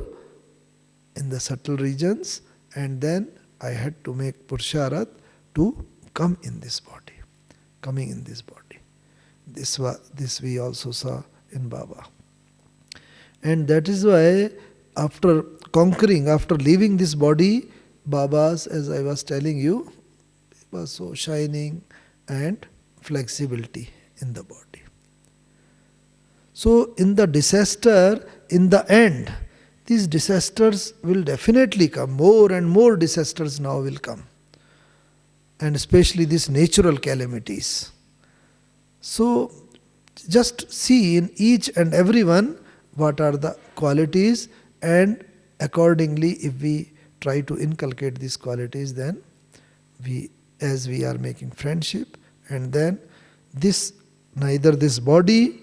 in the subtle regions, and then I had to make Purusharat to come in this body, coming in this body. This we also saw in Baba. And that is why after conquering, after leaving this body, Baba's, as I was telling you, was so shining and flexibility in the body. So in the disaster, in the end, these disasters will definitely come. More and more disasters now will come. And especially these natural calamities. So just see in each and every one what are the qualities, and accordingly if we try to inculcate these qualities, then as we are making friendship, and then neither this body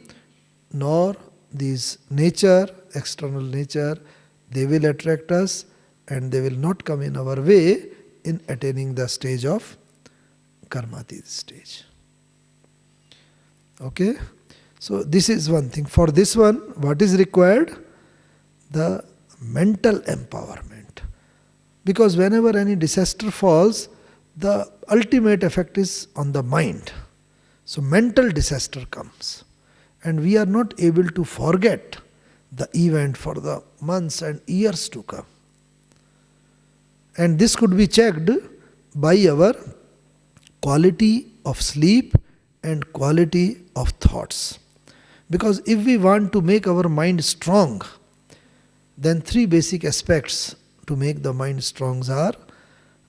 nor this nature, external nature, they will attract us and they will not come in our way in attaining the stage of karmatit stage. Okay? So this is one thing. For this one, what is required? The mental empowerment. Because whenever any disaster falls, the ultimate effect is on the mind. So mental disaster comes. And we are not able to forget the event for the months and years to come. And this could be checked by our quality of sleep and quality of thoughts. Because if we want to make our mind strong, then three basic aspects to make the mind strong are: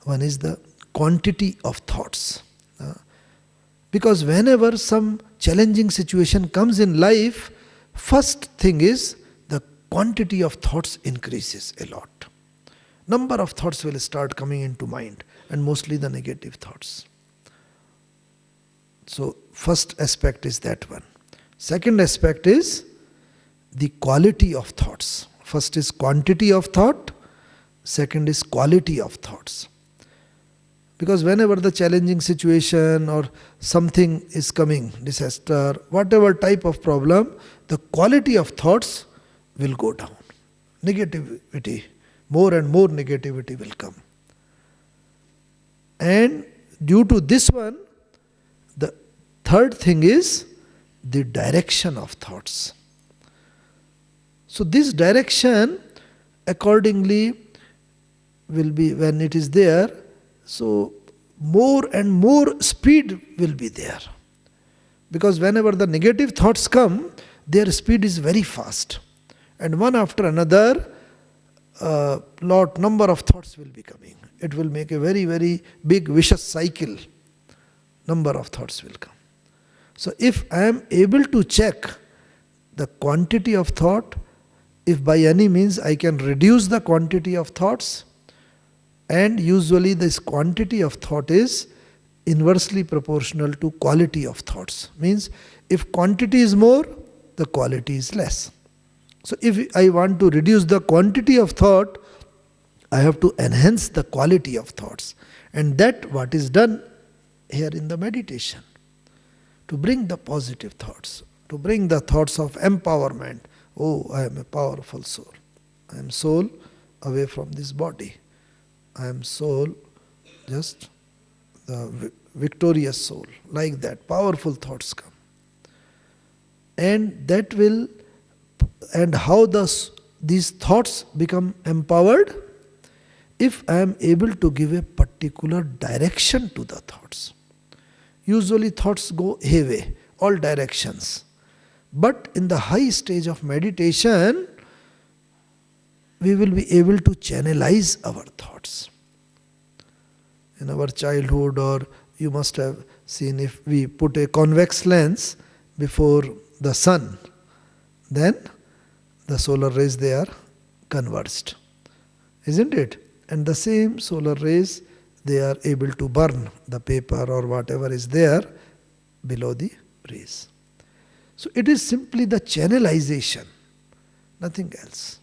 one is the quantity of thoughts. Because whenever some challenging situation comes in life, first thing is the quantity of thoughts increases a lot. Number of thoughts will start coming into mind, and mostly the negative thoughts. So first aspect is that one. Second aspect is the quality of thoughts. First is quantity of thought, second is quality of thoughts. Because whenever the challenging situation or something is coming, disaster, whatever type of problem, the quality of thoughts will go down. Negativity, more and more negativity will come. And due to this one, the third thing is the direction of thoughts. So this direction accordingly will be, when it is there, so more and more speed will be there. Because whenever the negative thoughts come, their speed is very fast. And one after another, number of thoughts will be coming. It will make a very, very big vicious cycle. Number of thoughts will come. So if I am able to check the quantity of thought, if by any means I can reduce the quantity of thoughts, and usually this quantity of thought is inversely proportional to quality of thoughts. Means if quantity is more, the quality is less. So if I want to reduce the quantity of thought, I have to enhance the quality of thoughts. And that what is done here in the meditation. To bring the positive thoughts, to bring the thoughts of empowerment. Oh, I am a powerful soul. I am soul away from this body. I am soul, just the victorious soul. Like that, powerful thoughts come. And that will, and how these thoughts become empowered? If I am able to give a particular direction to the thoughts. usually thoughts go hayway, all directions. But in the high stage of meditation, we will be able to channelize our thoughts. In our childhood, or you must have seen, if we put a convex lens before the sun, then the solar rays, they are converged, isn't it? And the same solar rays, they are able to burn the paper or whatever is there below the rays. So it is simply the channelization, nothing else.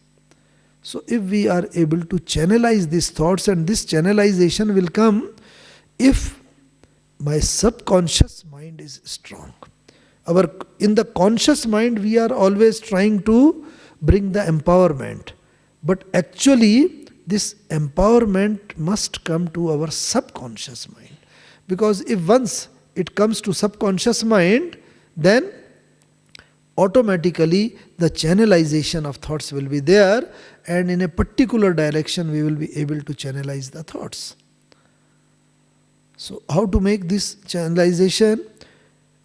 So if we are able to channelize these thoughts, and this channelization will come if my subconscious mind is strong. In the conscious mind, we are always trying to bring the empowerment. But actually, this empowerment must come to our subconscious mind. Because if once it comes to subconscious mind, then automatically the channelization of thoughts will be there, and in a particular direction we will be able to channelize the thoughts. So how to make this channelization?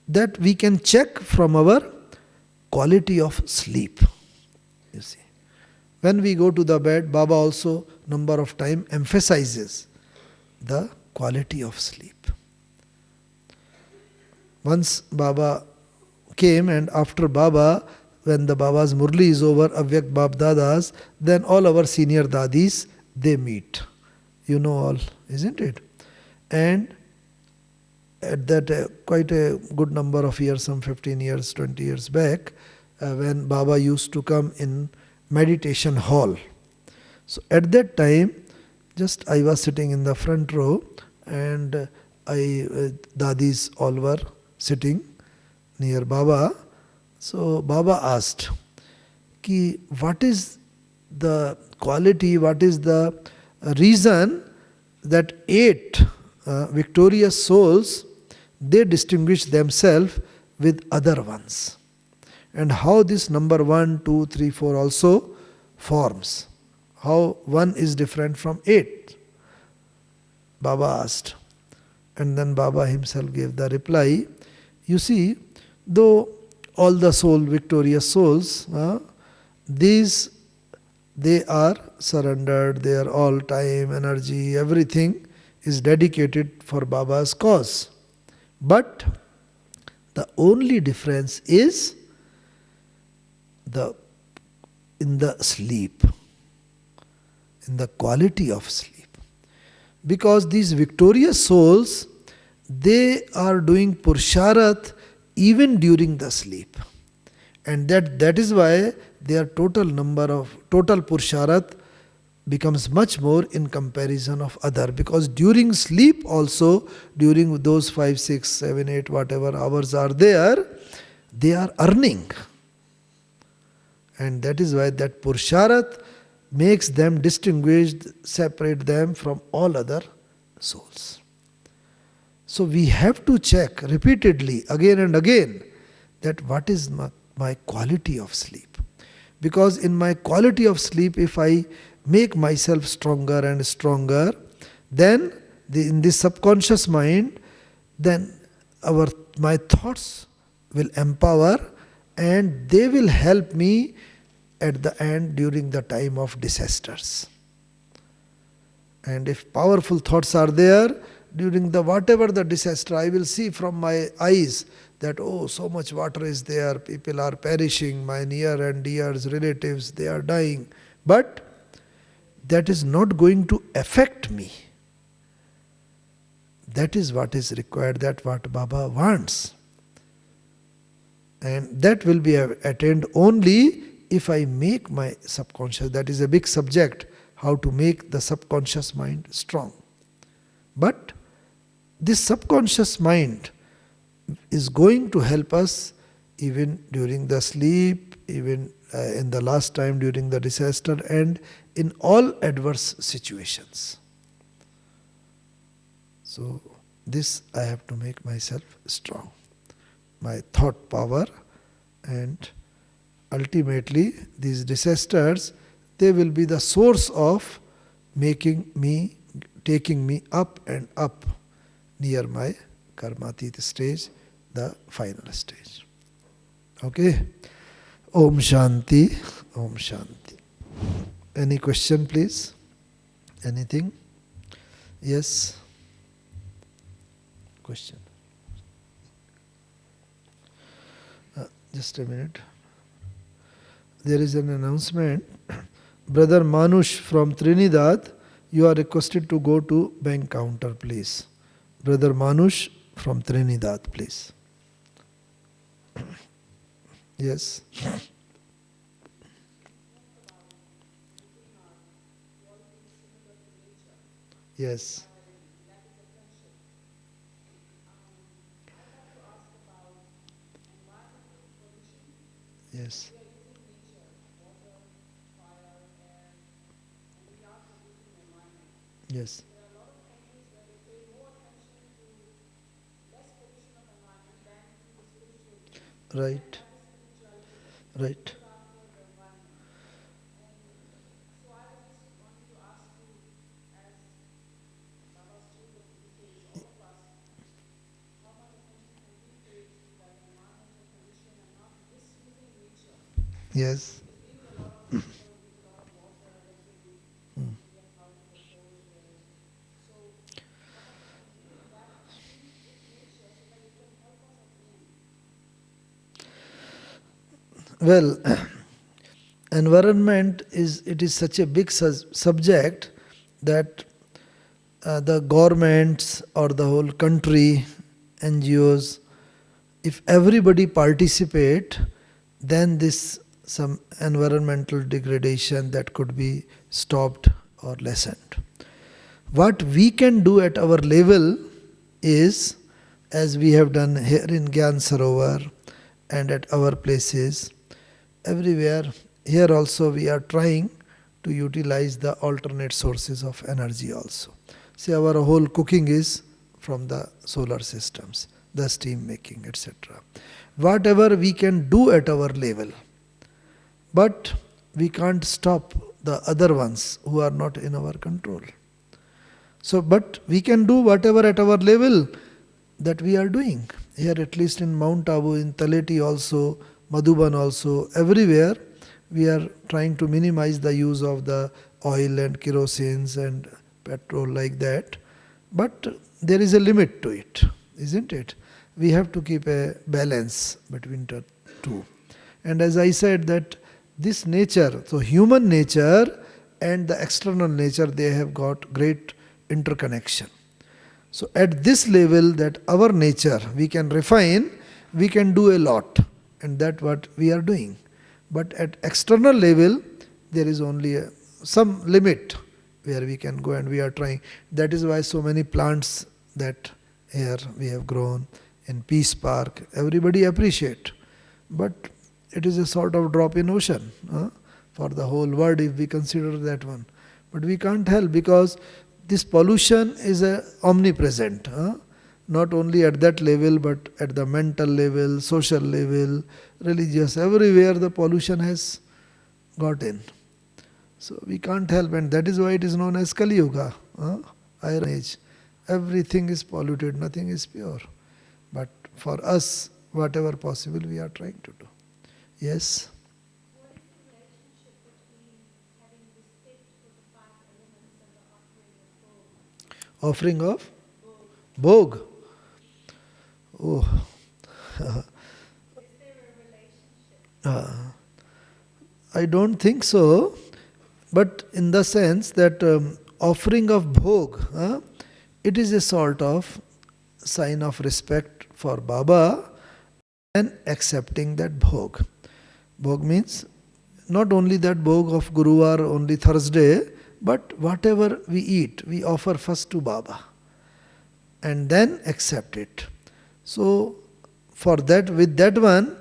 That we can check from our quality of sleep. You see, when we go to the bed, Baba also number of time emphasizes the quality of sleep. Once Baba came, and after Baba, when the Baba's Murli is over, Avyak Bab Dadas, then all our senior Dadis, they meet. You know all, isn't it? And at that quite a good number of years, some 15 years, 20 years back, when Baba used to come in meditation hall. So at that time, just I was sitting in the front row, and Dadis all were sitting near Baba. So Baba asked, Ki, what is the quality, what is the reason that 8 victorious souls, they distinguish themselves with other ones? And how this number 1, 2, 3, 4 also forms. How 1 is different from 8? Baba asked. And then Baba himself gave the reply. You see, though all the victorious souls, these, they are surrendered, their all time, energy, everything is dedicated for Baba's cause. But the only difference is in the sleep, in the quality of sleep. Because these victorious souls, they are doing Purusharat even during the sleep. And that is why their total Purusharat becomes much more in comparison of other. Because during sleep also, during those 5, 6, 7, 8, whatever hours are there, they are earning. And that is why that Purusharat makes them distinguished, separate them from all other souls. So we have to check repeatedly, again and again, that what is my quality of sleep. Because in my quality of sleep, if I make myself stronger and stronger, then in this subconscious mind, then my thoughts will empower, and they will help me at the end during the time of disasters. And if powerful thoughts are there, during whatever the disaster, I will see from my eyes that, oh, so much water is there, people are perishing, my near and dears, relatives, they are dying. But that is not going to affect me. That is what is required, that what Baba wants. And that will be attained only if I make my subconscious, that is a big subject, how to make the subconscious mind strong. But this subconscious mind is going to help us even during the sleep, even in the last time during the disaster, and in all adverse situations. So this I have to make myself strong. My thought power, and ultimately these disasters, they will be the source of taking me up and up near my karmatit stage, the final stage. Okay? Om Shanti, Om Shanti. Any question, please? Anything? Yes? Question. Just a minute. There is an announcement. Brother Manush from Trinidad, you are requested to go to bank counter, please. Brother Manush from Trinidad, please. Yes. Yes. Yes. Yes. Right. Right. Yes. Mm. Well, environment is such a big subject that the governments or the whole country, NGOs, if everybody participate, then this some environmental degradation that could be stopped or lessened. What we can do at our level is, as we have done here in Gyan Sarovar and at our places, everywhere, here also we are trying to utilize the alternate sources of energy also. See, our whole cooking is from the solar systems, the steam making, etc. Whatever we can do at our level, but we can't stop the other ones who are not in our control. So, but we can do whatever at our level that we are doing. Here, at least in Mount Abu, in Taleti also, Madhuban also, everywhere we are trying to minimize the use of the oil and kerosene and petrol like that. But there is a limit to it, isn't it? We have to keep a balance between the two. And as I said that this nature, so human nature and the external nature, they have got great interconnection. So at this level that our nature we can refine, we can do a lot, and that's what we are doing. But at external level, there is only some limit where we can go, and we are trying. That is why so many plants that here we have grown in Peace Park, everybody appreciate. But it is a sort of drop in ocean for the whole world if we consider that one. But we can't help because this pollution is omnipresent. Not only at that level, but at the mental level, social level, religious, everywhere the pollution has got in. So we can't help, and that is why it is known as Kali Yuga, Iron Age. Everything is polluted, nothing is pure. But for us, whatever possible, we are trying to do. Yes? What is the relationship between having respect for the five elements and the offering of Offering Bhog? of Bhog. Oh. Is there a relationship? I don't think so, but in the sense that offering of Bhog, it is a sort of sign of respect for Baba and accepting that Bhog. Bhog means not only that Bhog of Guruvar only Thursday, but whatever we eat, we offer first to Baba and then accept it. So, for that, with that one,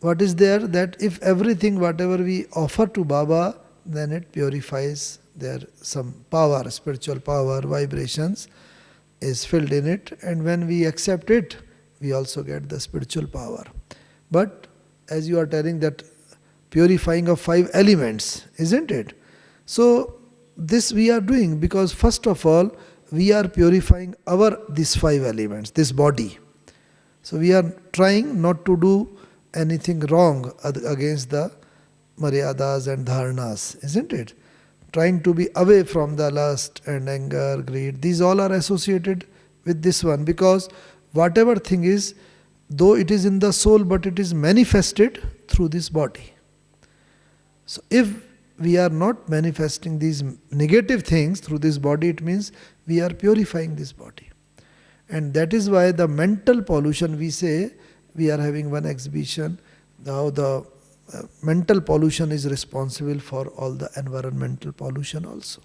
what is there? That if everything, whatever we offer to Baba, then it purifies. There some power, spiritual power, vibrations is filled in it, and when we accept it, we also get the spiritual power. But as you are telling that purifying of five elements, isn't it? So this we are doing because first of all, we are purifying these five elements, this body. So we are trying not to do anything wrong against the maryadas and dharnas, isn't it? Trying to be away from the lust and anger, greed. These all are associated with this one, because whatever thing is, though it is in the soul, but it is manifested through this body. So if we are not manifesting these negative things through this body, it means we are purifying this body. And that is why the mental pollution, we say, we are having one exhibition, how the mental pollution is responsible for all the environmental pollution also.